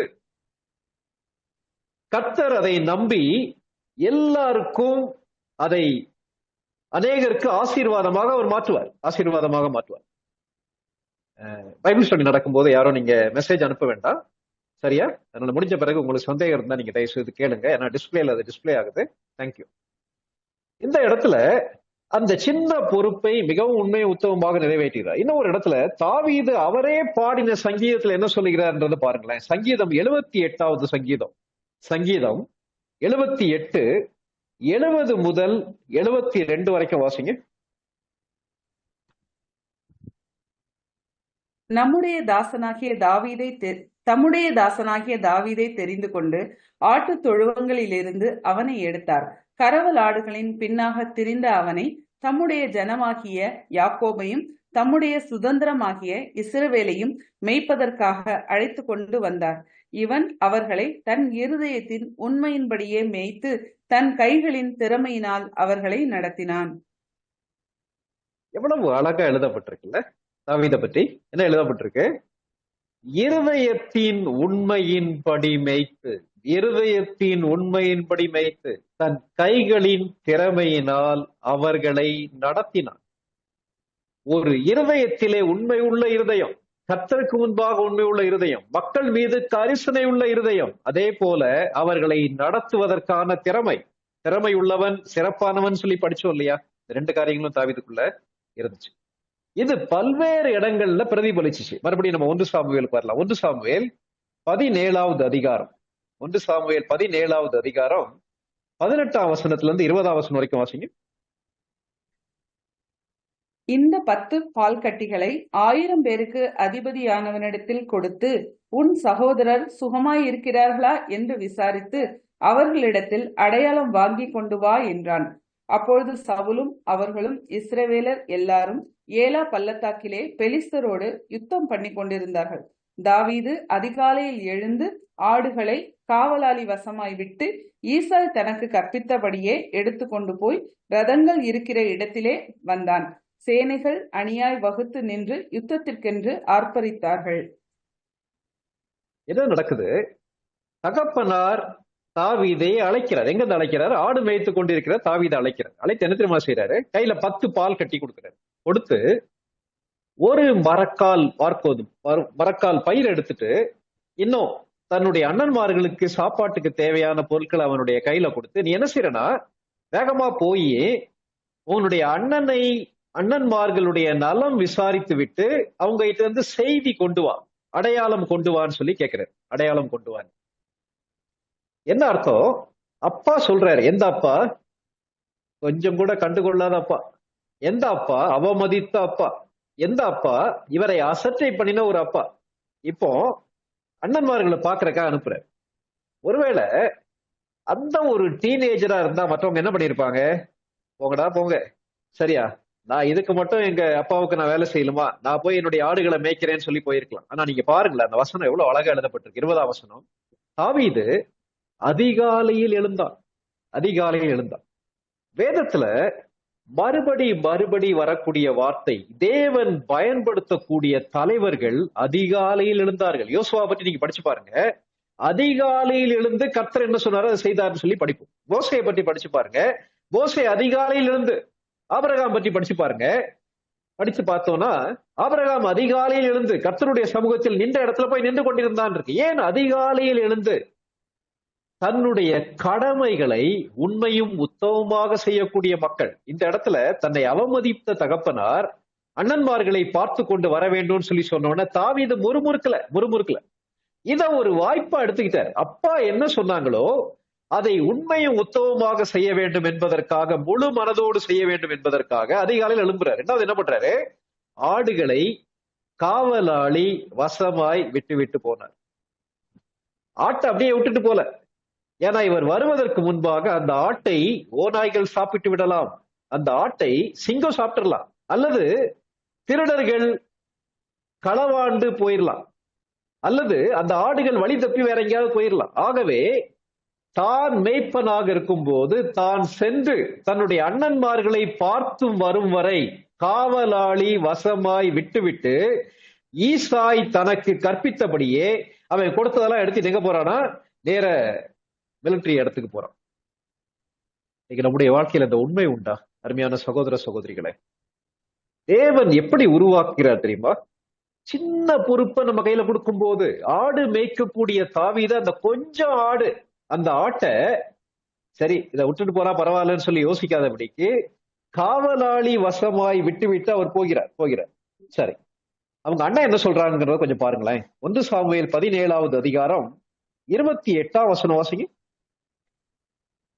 S1: கர்த்தர் அதை நம்பி எல்லாருக்கும் அதை அநேகருக்கு ஆசீர்வாதமாக அவர் மாற்றுவார், ஆசீர்வாதமாக மாற்றுவார். பைபிள் ஸ்டடி நடக்கும்போது யாரும் நீங்க மெசேஜ் அனுப்ப வேண்டாம், சரியா? அதனால முடிஞ்ச பிறகு உங்களுக்கு சந்தேகம் இருந்தா நீங்க தயவு செய்து கேளுங்க, ஏன்னா டிஸ்பிளேல அது டிஸ்பிளே ஆகுது. தேங்க்யூ. இந்த இடத்துல அந்த சின்ன பொறுப்பை மிகவும் உண்மையை உத்தமமாக நிறைவேற்றுகிறார். இன்னொரு இடத்துல தாவீது அவரே பாடின சங்கீதத்துல என்ன சொல்லுகிறார்ன்றதை பாருங்களேன். சங்கீதம் 78வது சங்கீதம், சங்கீதம் 78 70 முதல் 72 வரைக்கும் வாசிங்க.
S2: தம்முடைய தாசனாகிய தாவீதை தெரிந்து கொண்டு ஆட்டு தொழுவங்களிலிருந்து அவனை எடுத்தார். கரவல் ஆடுகளின் பின்னாக திரிந்த அவனை தம்முடைய ஜனமாகிய யாக்கோபையும் தம்முடைய சுதந்திரமாகிய இஸ்ரவேலையும் மேய்ப்பதற்காக அழைத்து கொண்டு வந்தார். இவன் அவர்களை தன் இருதயத்தின் உண்மையின்படியே மேய்த்து தன் கைகளின் திறமையினால் அவர்களை நடத்தினான்.
S1: எவ்வளவு அழகா எழுதப்பட்டிருக்குல்ல தாவீதை பற்றி. என்ன எழுதப்பட்டிருக்கு? இருதயத்தின் உண்மையின்படி மேய்த்து, இருதயத்தின் உண்மையின்படி மேய்த்து தன் கைகளின் திறமையினால் அவர்களை நடத்தினான். ஒரு இருதயத்திலே உண்மை உள்ள இருதயம், கர்த்தருக்கு முன்பாக உண்மை உள்ள இருதயம், மக்கள் மீது கரிசனை உள்ள இருதயம், அதே போல அவர்களை நடத்துவதற்கான திறமை உள்ளவன் சிறப்பானவன் சொல்லி படிச்சோம் இல்லையா? ரெண்டு காரியங்களும் தாவீதுக்குள்ள இருந்துச்சு. இது பல்வேறு இடங்கள்ல பிரதிபலிச்சிச்சு. மறுபடியும் நம்ம 1 சாமுவேலுக்கு வரலாம். 1 சாமுவேல் 17வது அதிகாரம், 1 சாமுவேல் 17வது அதிகாரம் 18ஆம் வசனத்துல இருந்து 20ஆம் வசனம் வரைக்கும் வாசிங்க.
S2: இந்த 10 பால் கட்டிகளை 1000 பேருக்கு அதிபதியானவனிடத்தில் கொடுத்து, உன் சகோதரர் சுகமாய் இருக்கிறார்களா என்று விசாரித்து அவர்களிடத்தில் அடையாளம் வாங்கி கொண்டு வா என்றான். அப்பொழுது சவுலும் அவர்களும் இஸ்ரவேலர் எல்லாரும் ஏலா பள்ளத்தாக்கிலே பெலிஸ்தரோடு யுத்தம் பண்ணி கொண்டிருந்தார்கள். தாவீது அதிகாலையில் எழுந்து ஆடுகளை காவலாளி வசமாய் விட்டு ஈசாய் தனக்கு கற்பித்தபடியே எடுத்து கொண்டு போய் ரதங்கள் இருக்கிற இடத்திலே வந்தான். சேனைகள் அணியாய் வகுத்து நின்று யுத்தத்திற்கென்று ஆர்ப்பரித்தார்கள்.
S1: என்ன நடக்குது? தகப்பனார் தாவீதை அழைக்கிறார். எங்க அழைக்கிறார்? ஆடு மேய்த்து கொண்டிருக்கிற தாவீதை அழைக்கிறார். அழைத்து என்ன தெரியுமா செய்யறாரு? கையில 10 பால் கட்டி கொடுக்கிறாரு. கொடுத்து ஒரு மரக்கால் பயிர் எடுத்துட்டு இன்னும் தன்னுடைய அண்ணன்மார்களுக்கு சாப்பாட்டுக்கு தேவையான பொருட்களை அவனுடைய கையில கொடுத்து, நீ என்ன செய்யறனா வேகமா போய் உன்னுடைய அண்ணன்மார்களுடைய நலம் விசாரித்து விட்டு அவங்க கிட்ட இருந்து செய்தி கொண்டு வா, அடையாளம் கொண்டு வான்னு சொல்லி கேட்கிறார். அடையாளம் கொண்டு வான்னு என்ன அர்த்தம்? அப்பா சொல்றாரு. எந்த அப்பா? கொஞ்சம் கூட கண்டுகொள்ளாத அப்பா. எந்த அப்பா? அவமதித்த அப்பா. எந்த அப்பா? இவரை அசட்டை பண்ணின ஒரு அப்பா. இப்போ அண்ணன்மார்களை பாக்குறக்காக அனுப்புறாரு. ஒருவேளை அந்த ஒரு டீனேஜரா இருந்தா மற்றவங்க என்ன பண்ணிருப்பாங்க? போங்கடா போங்க, சரியா, நான் இதுக்கு மட்டும் எங்க அப்பாவுக்கு நான் வேலை செய்யலுமா, நான் போய் என்னுடைய ஆடுகளை மேய்க்கிறேன்னு சொல்லி போயிருக்கலாம். ஆனா நீங்க பாருங்களேன், அந்த வசனம் எவ்வளவு அழகா எழுதப்பட்டிருக்கு. 20ஆம் வசனம். தாவீது அதிகாலையில் எழுந்தான். வேதத்துல மறுபடி வரக்கூடிய வார்த்தை, தேவன் பயன்படுத்தக்கூடிய தலைவர்கள் அதிகாலையில் எழுந்தார்கள். யோசுவா பற்றி நீங்க படிச்சு பாருங்க. அதிகாலையில் எழுந்து கர்த்தர் என்ன சொன்னாரோ அதை செய்தார்னு சொல்லி படிப்போம். மோசேயை பற்றி படிச்சு பாருங்க. மோசே அதிகாலையில் எழுந்து. ஆபிரகாம் பற்றி படிச்சு பாருங்க. படிச்சு பார்த்தோம்னா ஆபிரகாம் அதிகாலையில் எழுந்து கர்த்தருடைய சமூகத்தில் நின்ற இடத்துல போய் நின்று கொண்டிருந்தான் இருக்கு. ஏன் அதிகாலையில் எழுந்து தன்னுடைய கடமைகளை உண்மையும் உத்தமமாக செய்யக்கூடிய மக்கள். இந்த இடத்துல தன்னை அவமதித்த தகப்பனார் அண்ணன்மார்களை பார்த்து கொண்டு வர வேண்டும் சொல்லி சொன்னோன்னா தாவீது முறுமுறுக்கல. இத ஒரு வாய்ப்பா எடுத்துக்கிட்டார். அப்பா என்ன சொன்னாங்களோ அதை உண்மையும் உத்தமமாக செய்ய வேண்டும் என்பதற்காக, முழு மனதோடு செய்ய வேண்டும் என்பதற்காக அதிகாலையில் எழும்புறாரு. ரெண்டாவது என்ன பண்றாரு? ஆடுகளை காவலாளி வசமாய் விட்டு போனார். ஆட்டை அப்படியே விட்டுட்டு போல. ஏன்னா இவர் வருவதற்கு முன்பாக அந்த ஆட்டை ஓநாய்கள் சாப்பிட்டு விடலாம், அந்த ஆட்டை சிங்கம் சாப்பிட்டுடலாம், அல்லது திருடர்கள் களவாண்டு போயிடலாம், அல்லது அந்த ஆடுகள் வழி தப்பி வேற எங்கேயாவது போயிடலாம். ஆகவே தான் மேய்ப்பனாக இருக்கும்போது தான் சென்று தன்னுடைய அண்ணன்மார்களை பார்த்தும் வரும் வரை காவலாளி வசமாய் விட்டுவிட்டு ஈசாய் தனக்கு கற்பித்தபடியே அவன் கொடுத்ததெல்லாம் எடுத்து எங்க போறானா, நேர மிலிட்டரி இடத்துக்கு போறான். இன்னைக்கு நம்முடைய வாழ்க்கையில இந்த உண்மை உண்டா அருமையான சகோதர சகோதரிகளை? தேவன் எப்படி உருவாக்குகிறார் தெரியுமா? சின்ன பொறுப்பை நம்ம கையில கொடுக்கும் போது, ஆடு மேய்க்கக்கூடிய தாவீது அந்த கொஞ்சம் ஆடு, அந்த ஆட்டை சரி இதை விட்டுட்டு போறா பரவாயில்லன்னு சொல்லி யோசிக்காதபடிக்கு காவலாளி வசமாய் விட்டு அவர் போகிறார். சரி, அவங்க அண்ணன் என்ன சொல்றாங்கிறத கொஞ்சம் பாருங்களேன். 1 சாமுவேல் 17வது அதிகாரம் 28ஆம் வசனம் வாசிங்க.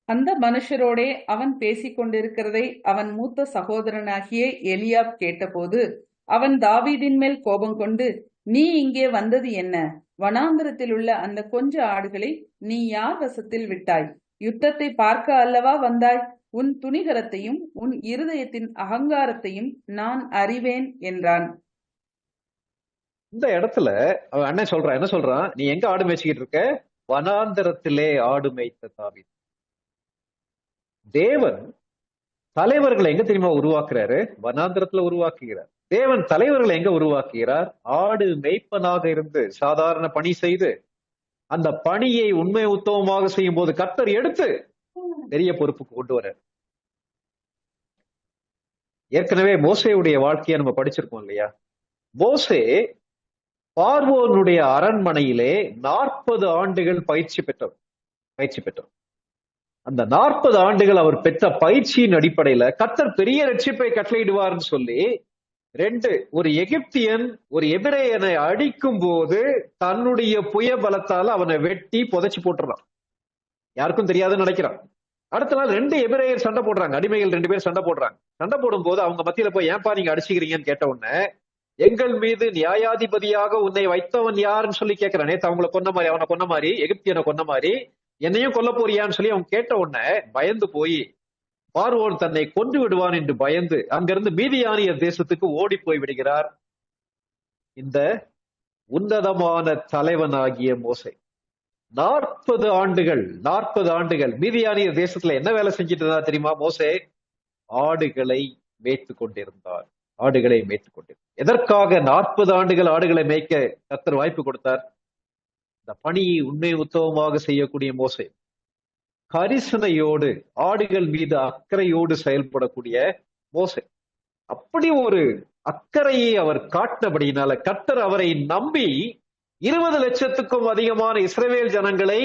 S2: அந்த மனுஷரோடே அவன் பேசிக் கொண்டிருக்கிறதை அவன் மூத்த சகோதரனாகிய எலியாப் கேட்டபோது அவன் தாவீதின் மேல் கோபம் கொண்டு, நீ இங்கே வந்தது என்ன? வனாந்தரத்தில் உள்ள அந்த கொஞ்ச ஆடுகளை நீ யார் வசத்தில் விட்டாய்? யுத்தத்தை பார்க்க அல்லவா வந்தாய்? உன் துணிகரத்தையும் உன் இருதயத்தின் அகங்காரத்தையும் நான் அறிவேன் என்றான்.
S1: இந்த இடத்துல அவன் அண்ணன் சொல்றான், என்ன சொல்றான்? நீ எங்க ஆடு மேய்ச்சிக்கிட்டு இருக்க? வனாந்தரத்திலே ஆடு மேய்த்த தாவீது. தேவன் தலைவர்களை எங்க தெரியுமா உருவாக்குறாரு? வனாந்தரத்துல உருவாக்குகிறார். தேவன் தலைவர்களை எங்க உருவாக்குகிறார்? ஆடு மேய்ப்பனாக இருந்து சாதாரண பணி செய்து அந்த பணியை உண்மை உத்தமமாக செய்யும் போது கர்த்தர் எடுத்து பெரிய பொறுப்புக்கு கொண்டு வர. ஏற்கனவே மோசேயுடைய வாழ்க்கையை நம்ம படிச்சிருக்கோம் இல்லையா? மோசே பார்வோனுடைய அரண்மனையிலே 40 ஆண்டுகள் பயிற்சி பெற்றோர். அந்த 40 ஆண்டுகள் அவர் பெற்ற பயிற்சியின் அடிப்படையில கர்த்தர் பெரிய ரட்சிப்பை கட்டளையிடுவார்னு சொல்லி ஒரு எகிப்தியன் ஒரு எபிரேயனை அடிக்கும் போது தன்னுடைய புய பலத்தால அவனை வெட்டி புதைச்சு போட்டுறான். யாருக்கும் தெரியாதுன்னு நினைக்கிறான். அடுத்த நாள் 2 எபிரேயர் சண்டை போடுறாங்க. அடிமைகள் 2 பேர் சண்டை போடுறாங்க. சண்டை போடும் போது அவங்க மத்தியில போய் ஏன்பா நீங்க அடிச்சுக்கிறீங்கன்னு கேட்ட உடனே, எங்கள் மீது நியாயாதிபதியாக உன்னை வைத்தவன் யாருன்னு சொல்லி கேட்கிறான். நேத்து அவங்களை கொன்ன மாதிரி, அவனை கொன்ன மாதிரி, எகிப்தியனை கொன்ன மாதிரி என்னையும் கொல்ல போறியான்னு சொல்லி அவங்க கேட்ட உடனே பயந்து போய் பார்வோன் தன்னை கொன்று விடுவான் என்று பயந்து அங்கிருந்து மீதியானிய தேசத்துக்கு ஓடி போய் விடுகிறார் இந்த உன்னதமான தலைவனாகிய மோசே. 40 ஆண்டுகள் மீதியானிய தேசத்துல என்ன வேலை செஞ்சிட்டு இருந்தா தெரியுமா? மோசே ஆடுகளை மேய்த்து கொண்டிருந்தார். எதற்காக 40 ஆண்டுகள் ஆடுகளை மேய்க்க கர்த்தர் வாய்ப்பு கொடுத்தார்? இந்த பணியை உண்மை உத்தமமாக செய்யக்கூடிய மோசே, கரிசனையோடு ஆடுகள் மீது அக்கறையோடு செயல்படக்கூடிய மோசே, அப்படி ஒரு அக்கறையை அவர் காட்டினபடியினால கர்த்தர் அவரை நம்பி 20 லட்சத்துக்கும் அதிகமான இஸ்ரவேல் ஜனங்களை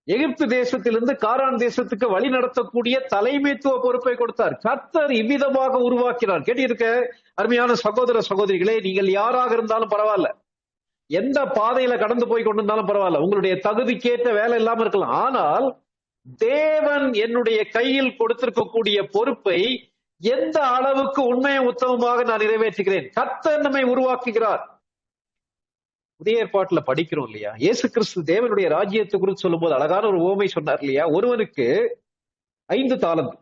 S1: எகிப்து தேசத்திலிருந்து காரான் தேசத்துக்கு வழி நடத்தக்கூடிய தலைமைத்துவ பொறுப்பை கொடுத்தார். கர்த்தர் இவ்விதமாக உருவாக்கினார். கேட்டிருக்க அருமையான சகோதர சகோதரிகளே, நீங்கள் யாராக இருந்தாலும் பரவாயில்ல, எந்த பாதையில கடந்து போய் கொண்டிருந்தாலும் பரவாயில்ல, உங்களுடைய தகுதிக்கேற்ற வேலை இல்லாம இருக்கலாம், ஆனால் தேவன் என்னுடைய கையில் கொடுத்திருக்கக்கூடிய பொறுப்பை எந்த அளவுக்கு உண்மையை உத்தமமாக நான் நிறைவேற்றுகிறேன். கர்த்தர் நம்மை உருவாக்குகிறார். புதிய ஏற்பாட்டுல படிக்கிறோம் இல்லையா? இயேசு கிறிஸ்து தேவனுடைய ராஜ்யத்தை குறித்து சொல்லும் போது அழகான ஒரு உவமை சொன்னார் இல்லையா? ஒருவனுக்கு 5 தாலந்து.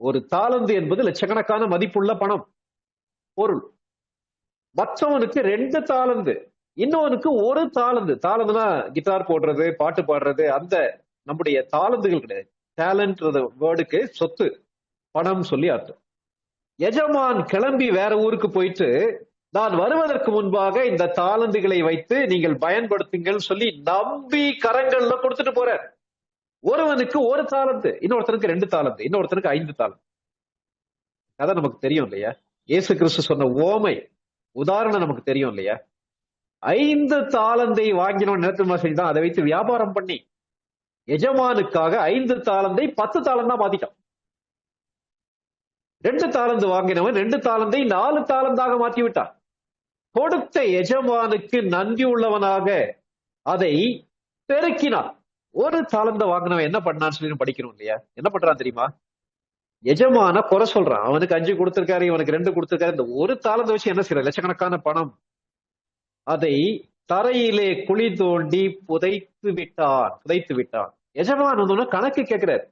S1: ஒரு தாலந்து என்பது லட்சக்கணக்கான மதிப்புள்ள பணம், பொருள். மற்றவனுக்கு 2 தாலந்து, இன்னொவனுக்கு 1 தாலந்து. தாலந்துனா கிட்டார் போடுறது, பாட்டு பாடுறது, அந்த நம்முடைய தாலந்துகள் கிடையாது. டேலண்ட் வேர்டுக்கு சொத்து, பணம் சொல்லி அர்த்தம். எஜமான் கிளம்பி வேற ஊருக்கு போயிட்டு, நான் வருவதற்கு முன்பாக இந்த தாலந்துகளை வைத்து நீங்கள் பயன்படுத்துங்கள் சொல்லி நம்பி கரங்கள்ல கொடுத்துட்டு போறார். ஒருவனுக்கு 1 தாலந்து, இன்னொருத்தனுக்கு 2 தாலந்து, இன்னொருத்தனுக்கு 5 தாலந்து. அதான் நமக்கு தெரியும் இல்லையா? இயேசு கிறிஸ்து சொன்ன ஓமை உதாரணம் நமக்கு தெரியும் இல்லையா? 5 தாலந்தை வாங்கினவன் நேரத்துமா செஞ்சுதான் அதை வைத்து வியாபாரம் பண்ணி எஜமானுக்காக 5 தாலந்தை 10 தாலந்தா மாத்திட்டான். 2 தாலந்து வாங்கினவன் 2 தாலந்தை 4 தாலந்தாக மாற்றி விட்டான். கொடுத்த எஜமானுக்கு நன்றி உள்ளவனாக அதை பெருக்கினான். 1 தாலந்த வாங்கினவன் என்ன பண்ணான்னு சொல்லி படிக்கணும் இல்லையா? என்ன பண்றான் தெரியுமா? எஜமான குறை சொல்றான். அவனுக்கு 5 கொடுத்திருக்காரு, இவனுக்கு 2 கொடுத்திருக்காரு. இந்த 1 தாலந்த வச்சு என்ன செய்யற? லட்சக்கணக்கான பணம். அதை தரையிலே குழி தோண்டி புதைத்து விட்டான். எஜமான் வந்து கணக்கு கேட்கிறார்.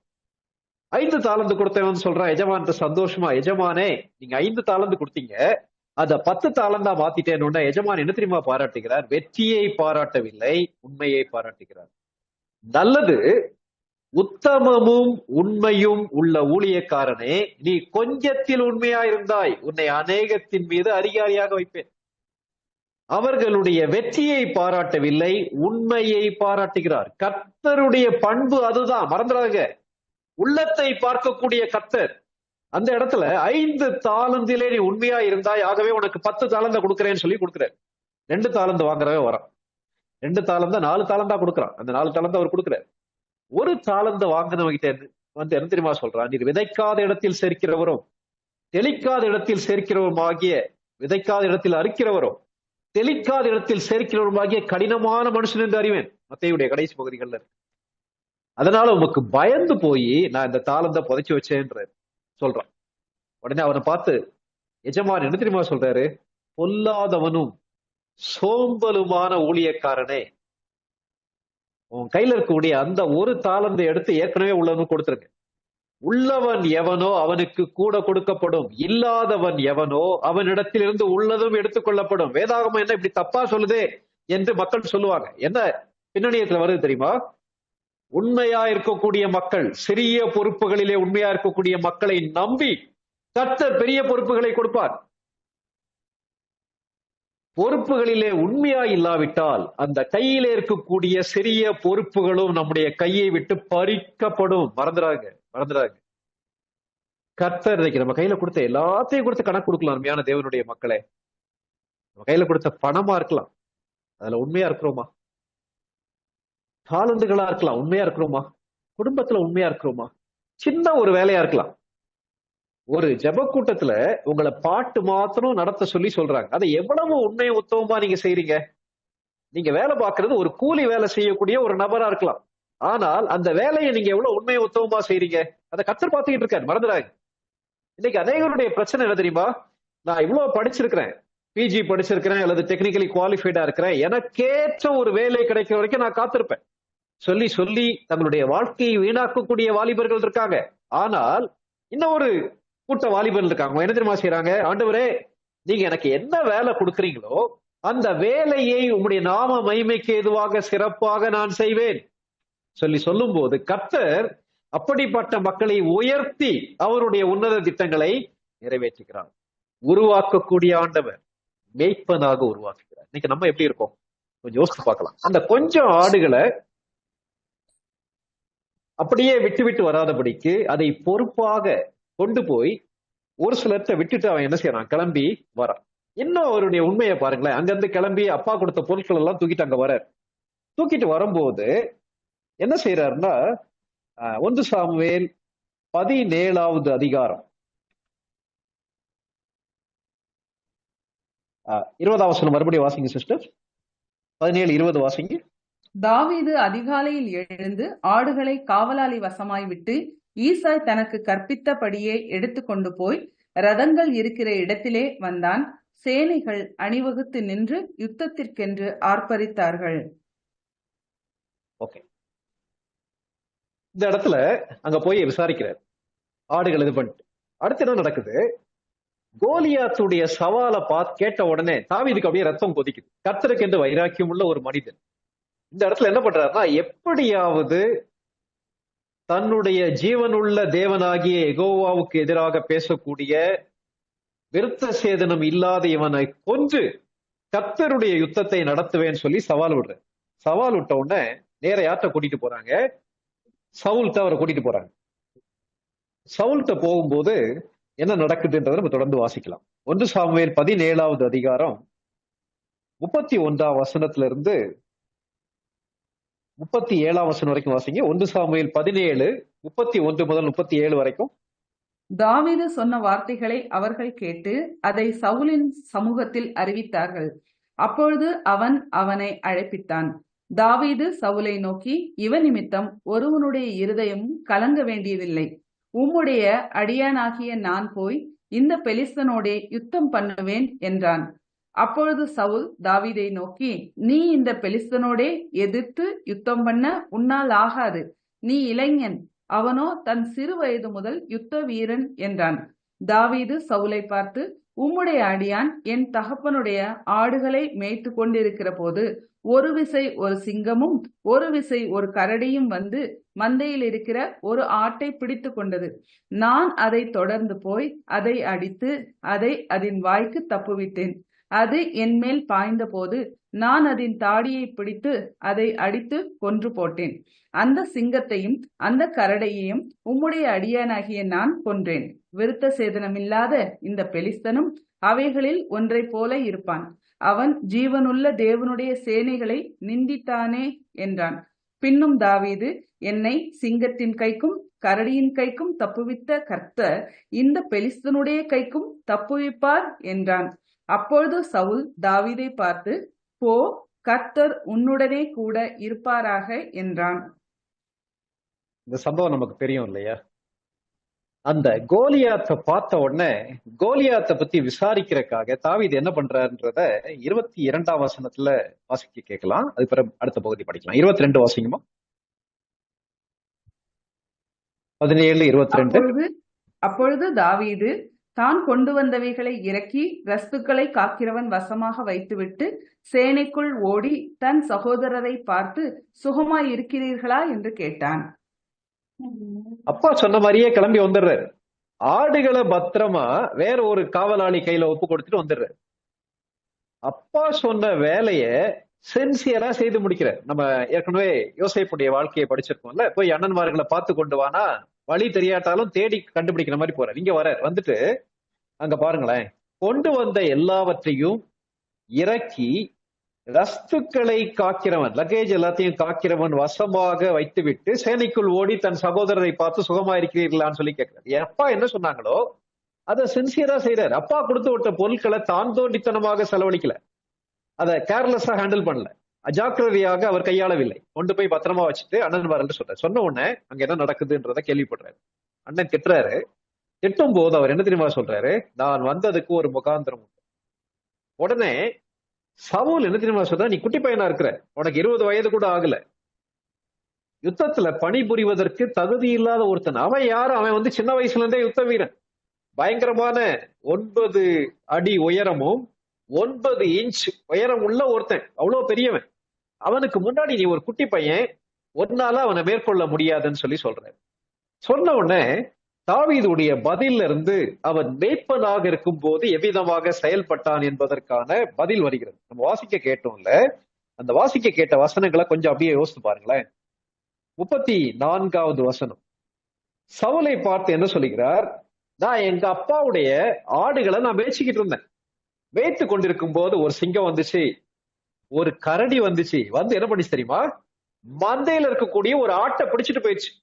S1: 5 தாலந்து கொடுத்தவன் சொல்றான் எஜமான் சந்தோஷமா, எஜமானே நீங்க 5 தாலந்து கொடுத்தீங்க, அத 10 தாலந்தா மாத்திட்டேன்னு. எஜமான் என்ன தெரியுமா பாராட்டுகிறார்? வெற்றியை பாராட்டவில்லை, உண்மையை பாராட்டுகிறார். நல்லது, உத்தமமும் உண்மையும் உள்ள ஊழியக்காரனே, நீ கொஞ்சத்தில் உண்மையாயிருந்தாய், உன்னை அநேகத்தின் மீது அதிகாரியாக வைப்பேன். அவர்களுடைய வெற்றியை பாராட்டவில்லை, உண்மையை பாராட்டுகிறார். கர்த்தருடைய பண்பு அதுதான், மறந்துடாங்க. உள்ளத்தை பார்க்கக்கூடிய கர்த்தர். அந்த இடத்துல 5 தாலந்திலே நீ உண்மையா இருந்தாய், ஆகவே உனக்கு 10 தாலந்த கொடுக்கிறேன்னு சொல்லி கொடுக்கிறார். 2 தாலந்து வாங்குறவே வரான். 2 தாலந்தா 4 தாலந்தா கொடுக்குறான். அந்த 4 தாலந்தா அவர் கொடுக்கிறார். 1 தாலந்த வாங்கினவங்கிட்ட வந்து என்ன தெரியுமா சொல்றான்? நீர் விதைக்காத இடத்தில் சேர்க்கிறவரும் தெளிக்காத இடத்தில் சேர்க்கிறவரும் ஆகிய, விதைக்காத இடத்தில் அறுக்கிறவரும் தெளிக்காத இடத்தில் சேர்க்கிறவரும் ஆகிய கடினமான மனுஷன் என்று அறிவேன். மத்தேயுடைய கடைசி பகுதிகள்ல இருக்கு. அதனால உமக்கு பயந்து போய் நான் இந்த தாளந்த புதைச்சு வச்சேன்ற சொல்றான். உடனே அவனை பார்த்து எஜமான் என்ன தெரியுமா சொல்றாரு? பொல்லாதவனும் சோம்பலுமான ஊழியக்காரனே, உன் கையில இருக்கக்கூடிய அந்த 1 தாளந்தை எடுத்து ஏற்கனவே உள்ளவனுக்கு கொடுத்துருங்க. உள்ளவன் எவனோ அவனுக்கு கூட கொடுக்கப்படும், இல்லாதவன் எவனோ அவனிடத்திலிருந்து உள்ளதும் எடுத்துக்கொள்ளப்படும். வேதாகமம் என்ன இப்படி தப்பா சொல்லுதே என்று மக்கள் சொல்லுவாங்க. என்ன பின்னணியத்துல வருது தெரியுமா? உண்மையா இருக்கக்கூடிய மக்கள், சிறிய பொறுப்புகளிலே உண்மையா இருக்கக்கூடிய மக்களை நம்பி கர்த்தர் பெரிய பொறுப்புகளை கொடுப்பார். பொறுப்புகளிலே உண்மையா இல்லாவிட்டால் அந்த கையிலே இருக்கக்கூடிய சிறிய பொறுப்புகளும் நம்முடைய கையை விட்டு பறிக்கப்படும். மறந்துடாங்க. கர்த்தர் இன்னைக்கு நம்ம கையில கொடுத்த எல்லாத்தையும் கொடுத்து கணக்கு கொடுக்கலாம். அருமையான தேவனுடைய மக்களே, நம்ம கையில கொடுத்த பணமா இருக்கலாம், அதுல உண்மையா இருக்கிறோமா? தாளந்துகளா இருக்கலாம், உண்மையா இருக்கிறோமா? குடும்பத்துல உண்மையா இருக்கிறோமா? சின்ன ஒரு வேலையா இருக்கலாம். ஒரு ஜெப கூட்டத்துல உங்களை பாட்டு மாத்திரம் நடத்த சொல்லி சொல்றாங்க. அதை எவ்வளவு உண்மையை உத்தமமா நீங்க செய்றீங்க? நீங்க வேலை பார்க்கறது ஒரு கூலி வேலை செய்யக்கூடிய ஒரு நபரா இருக்கலாம். ஆனால் அந்த வேலையை நீங்க எவ்வளவு உண்மையை உத்தமமா செய்றீங்க? அதை கர்த்தர் பார்த்துக்கிட்டு இருக்காரு. மறந்துடாங்க. இன்னைக்கு அநேகருடைய பிரச்சனை என்ன தெரியுமா? நான் இவ்வளவு படிச்சிருக்கிறேன், பிஜி படிச்சிருக்கிறேன், அல்லது டெக்னிக்கலி குவாலிஃபைடா இருக்கிறேன், எனக்கேற்ற ஒரு வேலை கிடைக்கிற வரைக்கும் நான் காத்திருப்பேன் சொல்லி சொல்லி தங்களுடைய வாழ்க்கையை வீணாக்கக்கூடிய வாலிபர்கள் இருக்காங்க. ஆனால் இன்னும் ஒரு கூட்ட வாலிபர்கள் இருக்காங்க. என்ன தெரியுமா செய்யறாங்க? ஆண்டவரே, நீங்க எனக்கு என்ன வேலை கொடுக்குறீங்களோ அந்த வேலையை உங்களுடைய நாம மகிமைக்கு ஏதுவாக சிறப்பாக நான் செய்வேன் சொல்லி சொல்லும் போது கர்த்தர் அப்படிப்பட்ட மக்களை உயர்த்தி அவருடைய உன்னத திட்டங்களை நிறைவேற்றுகிறார். உருவாக்கக்கூடிய ஆண்டவர் மேய்ப்பனாக உருவாக்குகிறார். இன்னைக்கு நம்ம எப்படி இருக்கோம்? கொஞ்சம் யோசிச்சு பார்க்கலாம். அந்த கொஞ்சம் ஆடுகளை அப்படியே விட்டு விட்டு வராதபடிக்கு அதை பொறுப்பாக கொண்டு போய் ஒரு சிலர்கிட்ட விட்டுட்டு அவன் என்ன செய்யறான்? கிளம்பி வரான். இன்னும் அவருடைய உண்மையை பாருங்களேன். அங்கிருந்து கிளம்பி அப்பா கொடுத்த பொருட்கள் எல்லாம் தூக்கிட்டு அங்க வர்றார். தூக்கிட்டு வரும்போது என்ன செய்யறாருன்னா, 1 சாமுவேல் 17வது அதிகாரம் 20வது வசனம் மறுபடியும் வாசிங்க சிஸ்டர். 17-20 வாசிங்க.
S2: தாவீது அதிகாலையில் எழுந்து ஆடுகளை காவலாளி வசமாய் விட்டு ஈசாய் தனக்கு கற்பித்தபடியே எடுத்துக்கொண்டு போய் ரதங்கள் இருக்கிற இடத்திலே வந்தான். சேனைகள் அணிவகுத்து நின்று யுத்தத்திற்கென்று ஆர்ப்பரித்தார்கள்.
S1: ஓகே, இந்த இடத்துல அங்க போய் விசாரிக்கிறார், ஆடுகள் இது பண்ணிட்டு. அடுத்து என்ன நடக்குது? கோலியாத்துடைய சவாலை பார்த்து கேட்ட உடனே தாவீதுக்கு அப்படியே ரத்தம் கொதிக்குது. கர்த்தருக்கு என்று வைராக்கியம் உள்ள ஒரு மனிதன் இந்த இடத்துல என்ன பண்றாருன்னா, எப்படியாவது தன்னுடைய ஜீவனுள்ள தேவனாகிய யெகோவாவுக்கு எதிராக பேசக்கூடிய விருத்த சேதனம் இல்லாத இவனை கொன்று கர்த்தருடைய யுத்தத்தை நடத்துவேன்னு சொல்லி சவால் விடுற. சவால் விட்ட உடனே நேர யார்கிட்ட கூட்டிட்டு போறாங்க? சவுல்கிட்ட அவரை கூட்டிட்டு போறாங்க. சவுல்கிட்ட போகும்போது என்ன நடக்குதுன்றதை நம்ம தொடர்ந்து வாசிக்கலாம். 1 சாமுவேல் 17வது அதிகாரம் 31ஆம் வசனத்துல இருந்து 37ஆம் வசனம் வரைக்கும் வாசிங்க. 1 சாமுவேல் 17:31 முதல் 37 வரைக்கும்.
S2: தாவீது சொன்ன வார்த்தைகளை அவர்கள் கேட்டு அதை சவுலின் சமூகத்தில் அறிவித்தார்கள். அப்பொழுது அவன் அவனை அழைப்பித்தான். தாவீது சவுலை நோக்கி, இவன் நிமித்தம் ஒருவனுடைய இருதயமும் கலங்க வேண்டியதில்லை. உம்முடைய அடியானாகிய நான் போய் இந்த பெலிஸ்தனோடே யுத்தம் பண்ணுவேன் என்றான். அப்பொழுது சவுல் தாவீதை நோக்கி, நீ இந்த பெலிஸ்தனோடே எதிர்த்து யுத்தம் பண்ண உன்னால் ஆகாது. நீ இளைஞன், அவனோ தன் சிறு வயது முதல் யுத்த வீரன் என்றான். தாவீது சவுலை பார்த்து, உம்முடைய அடியான் என் தகப்பனுடைய ஆடுகளை மேய்த்து கொண்டிருக்கிற போது ஒரு விசை ஒரு சிங்கமும் ஒரு விசை ஒரு கரடியும் வந்து மந்தையில் இருக்கிற ஒரு ஆட்டை பிடித்து கொண்டது. நான் அதை தொடர்ந்து போய் அதை அடித்து அதை அதன் வாய்க்கு தப்புவித்தேன். அது என் மேல் பாய்ந்த போது நான் அதன் தாடியை பிடித்து அதை அடித்து கொன்று போட்டேன். அந்த சிங்கத்தையும் அந்த கரடையையும் உம்முடைய அடியானாகிய நான் கொன்றேன். விருத்த சேதனமில்லாத இந்த பெலிஸ்தனும் அவைகளில் ஒன்றை போல இருப்பான். அவன் ஜீவனுள்ள தேவனுடைய சேனைகளை நிந்தித்தானே என்றான். பின்னும் தாவீது, என்னை சிங்கத்தின் கைக்கும் கரடியின் கைக்கும் தப்புவித்த கர்த்தர் இந்த பெலிஸ்தனுடைய கைக்கும் தப்புவிப்பார் என்றான். அப்பொழுது சவுல் தாவீதை பார்த்து, போ, கர்த்தர் உன்னுடனே கூட இருப்பாராக என்றான்.
S1: இந்த சம்பவம் நமக்கு தெரியும் இல்லையா? அந்த கோலியாத்தை பார்த்த உடனே கோலியாத்தை பத்தி விசாரிக்கிறதுக்காக தாவீது என்ன பண்றாருன்றத 22ஆம் வசனத்துல வாசிக்க கேட்கலாம். அது பிறகு அடுத்த பகுதி படிக்கலாம். 22 வாசிக்குமா? 17, 22.
S2: அப்பொழுது தாவீது தான் கொண்டு வந்தவைகளை இறக்கி ரஸ்துக்களை காக்கிறவன் வசமாக வைத்துவிட்டு சேனைக்குள் ஓடி தன் சகோதரரை பார்த்து, சுகமாய் இருக்கிறீர்களா என்று கேட்டான்.
S1: அப்பா சொன்ன மாதிரியே கிளம்பி வந்துடுறாரு. ஆடுகளை பத்திரமா வேற ஒரு காவலாளி கையில ஒப்பு கொடுத்துட்டு வந்துடுறாரு. அப்பா சொன்ன வேலைய சின்சியரா செய்து முடிக்கிறார். நம்ம ஏற்கனவே யோசேப்புடைய வாழ்க்கையை படிச்சிருக்கோம்ல. போய் அண்ணன்மார்களை பார்த்து கொண்டு வானா வழி தெரியாட்டாலும் தேடி கண்டுபிடிக்கிற மாதிரி போறார். இங்க வர வந்துட்டு அங்க பாருங்களேன், கொண்டு வந்த எல்லாவற்றையும் இறக்கி ரஸ்துக்களை காக்கிறவன், லக்கேஜ் எல்லாத்தையும் காக்கிறவன் வசமாக வைத்துவிட்டு சேனைக்குள் ஓடி தன் சகோதரரை பார்த்து சுகமா இருக்கிறீர்களான்னு சொல்லி கேட்கிறார். அப்பா என்ன சொன்னாங்களோ அதை சின்சியரா செய்யறாரு. அப்பா கொடுத்து விட்ட பொருட்களை தான் தோண்டித்தனமாக செலவழிக்கல, அதை கேர்லெஸ்ஸா ஹேண்டில் பண்ணல, அஜாக்கிரதையாக அவர் கையாளவில்லை. கொண்டு போய் பத்திரமா வச்சுட்டு அண்ணன் வரல சொல்றாரு. சொன்ன உடனே அங்க என்ன நடக்குதுன்றத கேள்விப்படுறாரு. அண்ணன் திட்டுறாரு. திட்டும் போது அவர் என்ன தெரியுமா சொல்றாரு? நான் வந்ததுக்கு ஒரு முகாந்திரம் உண்டு. உடனே சவுல் என்ன தெரியுமா சொல்ற? நீ குட்டி பையனா இருக்கிற, உனக்கு 20 வயது கூட ஆகல, யுத்தத்துல பணிபுரிவதற்கு தகுதி இல்லாத ஒருத்தன். அவன் யாரு? அவன் வந்து சின்ன வயசுல இருந்தே யுத்த வீரன், பயங்கரமான 9 அடி உயரமும் 9 இன்ச் உயரம் உள்ள ஒருத்தன், அவ்வளவு பெரியவன். அவனுக்கு முன்னாடி நீ ஒரு குட்டி பையன், ஒன்னால அவனை மேற்கொள்ள முடியாதுன்னு சொல்லி சொல்றாரு. சொன்ன உடனே தாவீதுடைய பதில இருந்து அவன் மேய்ப்பனாக இருக்கும் போது எவ்விதமாக செயல்பட்டான் என்பதற்கான பதில் வருகிறது. நம்ம வாசிக்க கேட்டோம்ல, அந்த வாசிக்க கேட்ட வசனங்களை கொஞ்சம் அப்படியே யோசித்து பாருங்களேன். 34வது வசனம். சவுலை பார்த்து என்ன சொல்லுகிறார்? நான் எங்க அப்பாவுடைய ஆடுகளை நான் மேய்ச்சிக்கிட்டு இருந்தேன். மேய்த்து கொண்டிருக்கும் போது ஒரு சிங்கம் வந்துச்சு, ஒரு கரடி வந்துச்சு. வந்து என்ன பண்ணிச்சு தெரியுமா? மந்தையில இருக்கக்கூடிய ஒரு ஆட்டை பிடிச்சிட்டு போயிடுச்சு.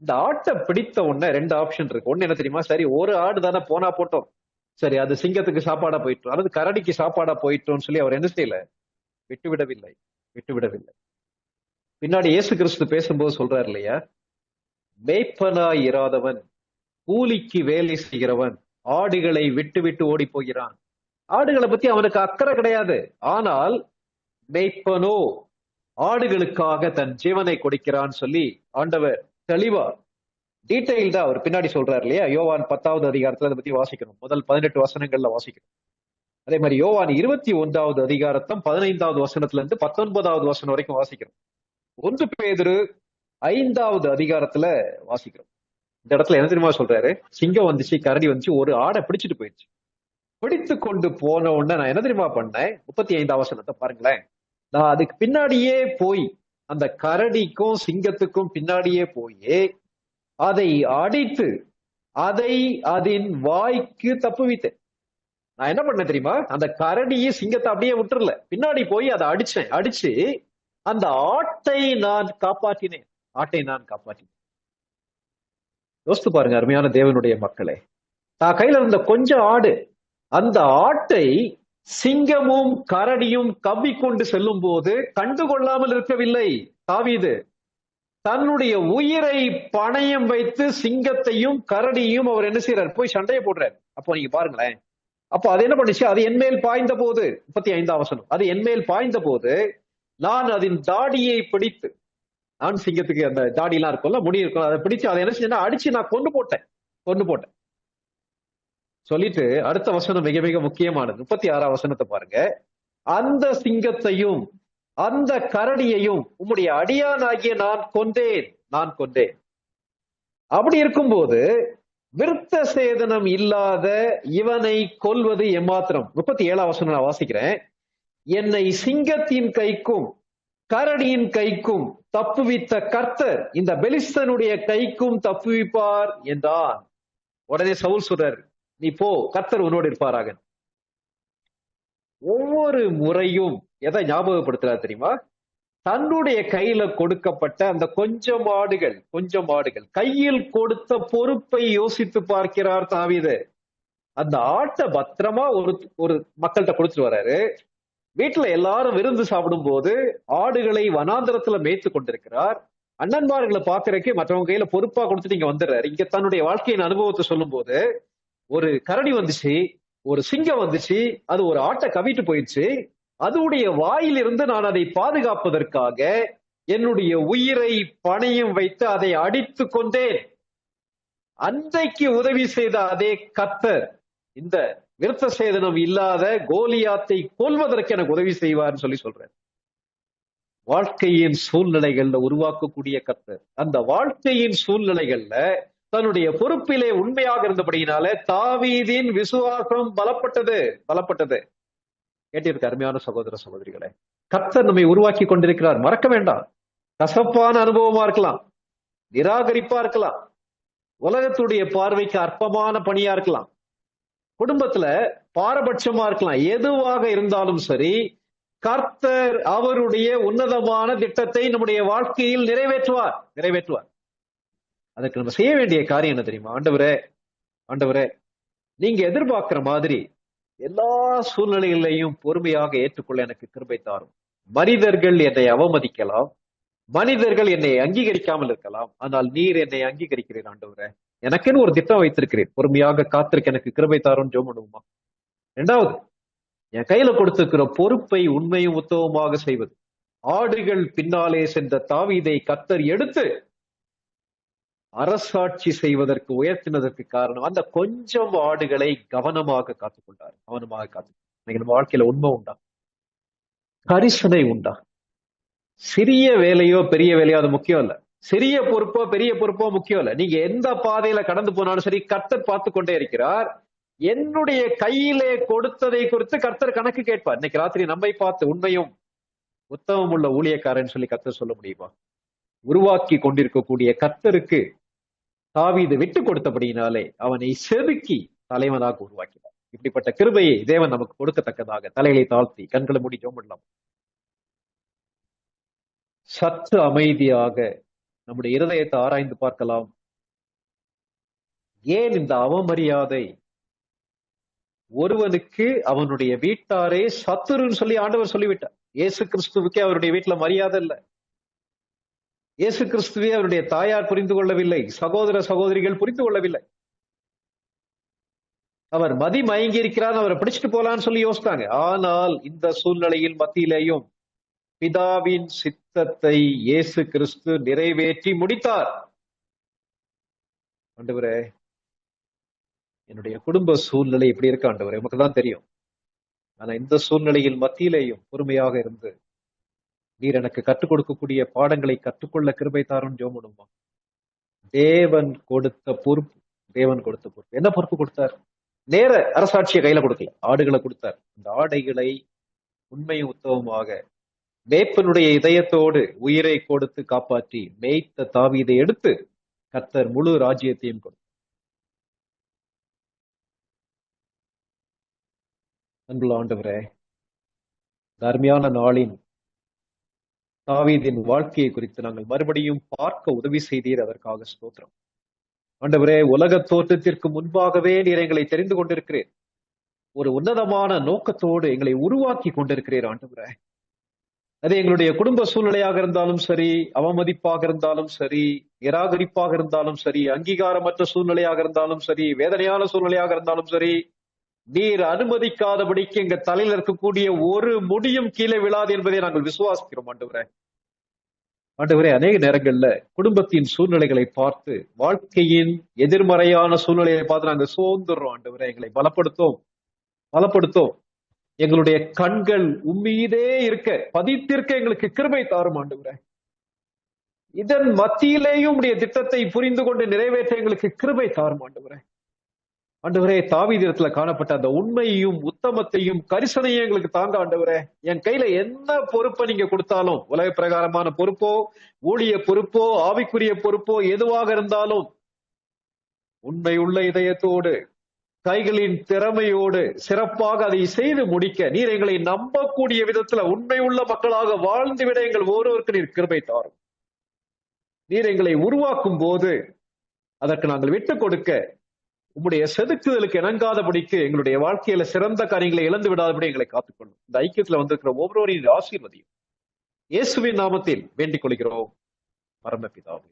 S1: இந்த ஆட்டை பிடித்த உடனே 2 ஆப்ஷன் இருக்கு. ஒண்ணு என்ன தெரியுமா? சரி, ஒரு ஆடு தானே, போனா போட்டோம், சரி அது சிங்கத்துக்கு சாப்பாடா போயிட்டோம் அல்லது கரடிக்கு சாப்பாடா போயிட்டோம்னு சொல்லி அவர் என்ன செய்யல? விட்டுவிடவில்லை, விட்டுவிடவில்லை. பின்னாடி இயேசு கிறிஸ்து பேசும்போது சொல்றாரு இல்லையா, மேய்ப்பனாய் இராதவன் கூலிக்கு வேலை செய்கிறவன் ஆடுகளை விட்டு விட்டு ஓடி போகிறான். ஆடுகளை பத்தி அவனுக்கு அக்கறை கிடையாது. ஆனால் மேய்ப்பனோ ஆடுகளுக்காக தன் ஜீவனை கொடுக்கிறான்னு சொல்லி ஆண்டவர் தெளிவா டீடைல்டா அவர் பின்னாடி சொல்றாரு இல்லையா. யோவான் 10வது அதிகாரத்துல அதை பத்தி வாசிக்கணும். முதல் 18 வசனங்கள்ல வாசிக்கணும். அதே மாதிரி யோவான் 21வது அதிகாரத்தம் 15வது வசனத்துல இருந்து 19வது வசனம் வரைக்கும் வாசிக்கணும். 1 பேதுரு 5வது அதிகாரத்துல வாசிக்கிறோம். இந்த இடத்துல என்ன தெரியுமா சொல்றாரு? சிங்கம் வந்துச்சு, கரடி வந்துச்சு, ஒரு ஆடை பிடிச்சிட்டு போயிடுச்சு. பிடித்து கொண்டு போன உடனே நான் என்ன தெரியுமா பண்ணேன்? 35வது வசனத்தை பாருங்களேன். நான் அதுக்கு பின்னாடியே போய், அந்த கரடிக்கும் சிங்கத்துக்கும் பின்னாடியே போய் அதை அடித்து அதை அதன் வாய்க்கு தப்புவித்தேன். நான் என்ன பண்ண தெரியுமா? அந்த கரடியை சிங்கத்தை அப்படியே விட்டுறல, பின்னாடி போய் அதை அடிச்சு அந்த ஆட்டை நான் காப்பாற்றினேன். ஆட்டை நான் காப்பாற்றினேன். யோசித்து பாருங்க அருமையான தேவனுடைய மக்களே. நான் கையில இருந்த கொஞ்சம் ஆடு, அந்த ஆட்டை சிங்கமும் கரடியும் கவ்விக்கொண்டு செல்லும் போது கண்டுகொள்ளாமல் இருக்கவில்லை தாவீது. தன்னுடைய உயிரை பணயம் வைத்து சிங்கத்தையும் கரடியும் அவர் என்ன செய்யறார்? போய் சண்டையை போடுறார். அப்போ நீங்க பாருங்களேன், அப்போ அது என்ன பண்ணுச்சு? அது என்மேல் பாய்ந்த போது, 35ஆம் வசனம், அது என்மேல் பாய்ந்த போது நான் அதன் தாடியை பிடித்து, நான் சிங்கத்துக்கு அந்த தாடி எல்லாம் இருக்கும்ல, முடி இருக்கும், அதை பிடிச்சு அதை என்ன செஞ்சேன்னா அடிச்சு நான் கொண்டு போட்டேன். சொல்லிட்டு அடுத்த வசனம் மிக மிக முக்கியமானது. 36ஆம் வசனத்தை பாருங்க. அந்த சிங்கத்தையும் அந்த கரடியையும் உம்முடைய அடியானாகிய நான் கொண்டேன். அப்படி இருக்கும்போது விருத்த சேதனம் இல்லாத இவனை கொல்வது எம்மாத்திரம்? 37ஆம் வசனம் நான் வாசிக்கிறேன். என்னை சிங்கத்தின் கைக்கும் கரடியின் கைக்கும் தப்புவித்த கர்த்தர் இந்த பெலிஸ்தனுடைய கைக்கும் தப்புவிப்பார் என்றான். உடனே சவுல் சொல்றார், நீ போ, கர்த்தர் உன்னோடு இருப்பாராக. ஒவ்வொரு முறையும் எதை ஞாபகப்படுத்துறாரு தெரியுமா? தன்னுடைய கையில கொடுக்கப்பட்ட அந்த கொஞ்சம் ஆடுகள் கையில் கொடுத்த பொறுப்பை யோசித்து பார்க்கிறார் தாவீது. அந்த ஆட்டை பத்திரமா ஒரு மக்கள்கிட்ட கொடுத்துட்டு வர்றாரு. வீட்டுல எல்லாரும் விருந்து சாப்பிடும் போது ஆடுகளை வனாந்திரத்துல மேய்த்து கொண்டிருக்கிறார். அண்ணன்மார்களை பாக்குறதுக்கு மற்றவங்க கையில பொறுப்பா கொடுத்துட்டு இங்க வந்துடுறாரு. இங்க தன்னுடைய வாழ்க்கையின் அனுபவத்தை சொல்லும் போது, ஒரு கரடி வந்துச்சு, ஒரு சிங்கம் வந்துச்சு, அது ஒரு ஆட்டை கவிட்டு போயிடுச்சு. அதனுடைய வாயிலிருந்து நான் அதை பாதுகாப்பதற்காக என்னுடைய உயிரை பணையும் வைத்து அதை அடித்து கொண்டேன். அன்றைக்கு உதவி செய்த அதே கர்த்தர் இந்த விருத்த சேதனம் இல்லாத கோலியாத்தை கொல்வதற்கு எனக்கு உதவி செய்வார்னு சொல்லி சொல்றார். வாழ்க்கையின் சூழ்நிலைகள்ல உருவாக்கக்கூடிய கர்த்தர் அந்த வாழ்க்கையின் சூழ்நிலைகள்ல தன்னுடைய பொறுப்பிலே உண்மையாக இருந்தபடியினால தாவீதின் விசுவாசம் பலப்பட்டது. கேட்டிருக்க அருமையான சகோதர சகோதரிகளே, கர்த்தர் நம்மை உருவாக்கி கொண்டிருக்கிறார். மறக்க வேண்டாம். கசப்பான அனுபவமா இருக்கலாம், நிராகரிப்பா இருக்கலாம், உலகத்துடைய பார்வைக்கு அற்பமான பணியா இருக்கலாம், குடும்பத்துல பாரபட்சமா இருக்கலாம். எதுவாக இருந்தாலும் சரி, கர்த்தர் அவருடைய உன்னதமான திட்டத்தை நம்முடைய வாழ்க்கையில் நிறைவேற்றுவார். அதுக்கு நம்ம செய்ய வேண்டிய காரியம் என்ன தெரியுமா? ஆண்டவரே, நீங்க எதிர்பார்க்கிற மாதிரி எல்லா சூழ்நிலைகளையும் பொறுமையாக ஏற்றுக்கொள்ள எனக்கு கிருபை தாரும். மனிதர்கள் என்னை அவமதிக்கலாம், மனிதர்கள் என்னை அங்கீகரிக்காமல் இருக்கலாம், ஆனால் நீர் என்னை அங்கீகரிக்கிறீர் ஆண்டவரே. எனக்குன்னு ஒரு திட்டம் வைத்திருக்கிறேன், பொறுமையாக காத்திருக்க எனக்கு கிருபை தாரும். ஜெபம் பண்ணுவோமா? 2வது, என் கையில கொடுத்திருக்கிற பொறுப்பை உண்மையும் உத்தவமாக செய்வது. ஆடுகள் பின்னாலே சென்ற தாவீதை கர்த்தர் எடுத்து அரசாட்சி செய்வதற்கு உயர்த்தினதற்கு காரணம் அந்த கொஞ்சம் ஆடுகளை கவனமாக காத்துக்கொண்டார். நம்ம வாழ்க்கையில உண்மை உண்டா? கரிசனை உண்டா? சிறிய வேலையோ பெரிய வேலையோ அது முக்கியம் இல்ல. சிறிய பொறுப்போ பெரிய பொறுப்போ முக்கியம் இல்ல. நீங்க எந்த பாதையில கடந்து போனாலும் சரி, கர்த்தர் பார்த்து கொண்டே இருக்கிறார். என்னுடைய கையிலே கொடுத்ததை குறித்து கர்த்தர் கணக்கு கேட்பார். இன்னைக்கு ராத்திரி நம்மை பார்த்து உண்மையும் உத்தமம் உள்ள ஊழியக்காரன் சொல்லி கர்த்தர் சொல்ல முடியுமா? உருவாக்கி கொண்டிருக்கக்கூடிய கர்த்தருக்கு தாவீது விட்டு கொடுத்தபடியினாலே அவனை செதுக்கி தலைவனாக உருவாக்கினார். இப்படிப்பட்ட கிருபையை தேவன் நமக்கு கொடுக்கத்தக்கதாக தலைகளை தாழ்த்தி கண்களை மூடி ஜெபம் பண்ணலாம். சற்று அமைதியாக நம்முடைய இருதயத்தை ஆராய்ந்து பார்க்கலாம். ஏன் இந்த அவமரியாதை? ஒருவனுக்கு அவனுடைய வீட்டாரே சத்துருன்னு சொல்லி ஆண்டவர் சொல்லிவிட்டார். இயேசு கிறிஸ்துவுக்கே அவருடைய வீட்டுல மரியாதை இல்லை. இயேசு கிறிஸ்துவே அவருடைய தாயார் புரிந்து கொள்ளவில்லை, சகோதர சகோதரிகள் புரிந்து கொள்ளவில்லை. அவர் மதி மயங்கி இருக்கிறார், அவரை பிடிச்சிட்டு போலான்னு சொல்லி யோசித்தாங்க. ஆனால் இந்த சூழ்நிலையில் மத்தியிலேயும் பிதாவின் சித்தத்தை இயேசு கிறிஸ்து நிறைவேற்றி முடித்தார். ஆண்டவரே, என்னுடைய குடும்ப சூழ்நிலை இப்படி இருக்கு ஆண்டவரே, நமக்கு தான் தெரியும். ஆனா இந்த சூழ்நிலையில் மத்தியிலேயும் பொறுமையாக இருந்து நீர் எனக்கு கற்றுக் கொடுக்கக்கூடிய பாடங்களை கற்றுக்கொள்ள கிருபை தாரும். ஜெபம் பண்ணுமா? தேவன் கொடுத்த பொறுப்பு. என்ன பொறுப்பு கொடுத்தார்? நேர அரசாட்சியை கையில கொடுக்கல, ஆடுகளை கொடுத்தார். இந்த ஆடைகளை உண்மையும் உத்தவமாக மேய்ப்பனுடைய இதயத்தோடு உயிரை கொடுத்து காப்பாற்றி மேய்த்த தாவீதை எடுத்து கர்த்தர் முழு ராஜ்யத்தையும் கொடுத்தார். அன்புள்ள ஆண்டவரே, அருமையான நாளின் தாவீதின் வாழ்க்கையை குறித்து நாங்கள் மறுபடியும் பார்க்க உதவி செய்தீர், அதற்காக ஸ்தோத்திரம். ஆண்டவரே, உலக தோற்றத்திற்கு முன்பாகவே நீர் எங்களை தெரிந்து கொண்டிருக்கிறேன். ஒரு உன்னதமான நோக்கத்தோடு எங்களை உருவாக்கி கொண்டிருக்கிறீர் ஆண்டவரே. அது எங்களுடைய குடும்ப சூழ்நிலையாக இருந்தாலும் சரி, அவமதிப்பாக இருந்தாலும் சரி, நிராகரிப்பாக இருந்தாலும் சரி, அங்கீகாரமற்ற சூழ்நிலையாக இருந்தாலும் சரி, வேதனையான சூழ்நிலையாக இருந்தாலும் சரி, நீர் அனுமதிக்காதபடிக்கு எங்க தலையில் இருக்கக்கூடிய ஒரு முடியும் கீழே விழாது என்பதை நாங்கள் விசுவாசிக்கிறோம் ஆண்டவரே. ஆண்டவரே, அநேக நேரங்கள்ல குடும்பத்தின் சூழ்நிலைகளை பார்த்து, வாழ்க்கையின் எதிர்மறையான சூழ்நிலையை பார்த்து நாங்க சோர்ந்துடுறோம். ஆண்டவரே, எங்களை பலப்படுத்தும். எங்களுடைய கண்கள் உம்மீதே இருக்க, பதித்திருக்க எங்களுக்கு கிருபை தாரும் ஆண்டவரே. இதன் மத்தியிலேயும் உடைய திட்டத்தை புரிந்து கொண்டு நிறைவேற்ற எங்களுக்கு கிருபை தாரும் ஆண்டவரே. ஆண்டவரே, தாவீதிடத்துல காணப்பட்ட அந்த உண்மையையும் உத்தமத்தையும் கரிசனையும் எங்களுக்கு தாங்க ஆண்டவரே. என் கையில என்ன பொறுப்பை நீங்க கொடுத்தாலும், உலக பிரகாரமான பொறுப்போ, ஊழிய பொறுப்போ, ஆவிக்குரிய பொறுப்போ எதுவாக இருந்தாலும், உண்மையுள்ள இதயத்தோடு, கைகளின் திறமையோடு சிறப்பாக அதை செய்து முடிக்க நீர் எங்களை நம்பக்கூடிய விதத்துல உண்மையுள்ள மக்களாக வாழ்ந்துவிட எங்கள் ஒவ்வொருவருக்கு நீர் கிருபை தாரும். நீர் எங்களை உருவாக்கும் போது அதற்கு நாங்கள் விட்டுக் கொடுக்க, உம்முடைய செதுக்குதலுக்கு இணங்காதபடிக்கு எங்களுடைய வாழ்க்கையில சிறந்த காரியங்களை இழந்து விடாதபடி எங்களை காத்துக்கொள்ளும். இந்த ஐக்கியத்துல வந்திருக்கிற ஒவ்வொருவரின் ஆசீர்வதியும் இயேசுவின் நாமத்தில் வேண்டிக் கொள்கிறோம் பரமபிதாவே.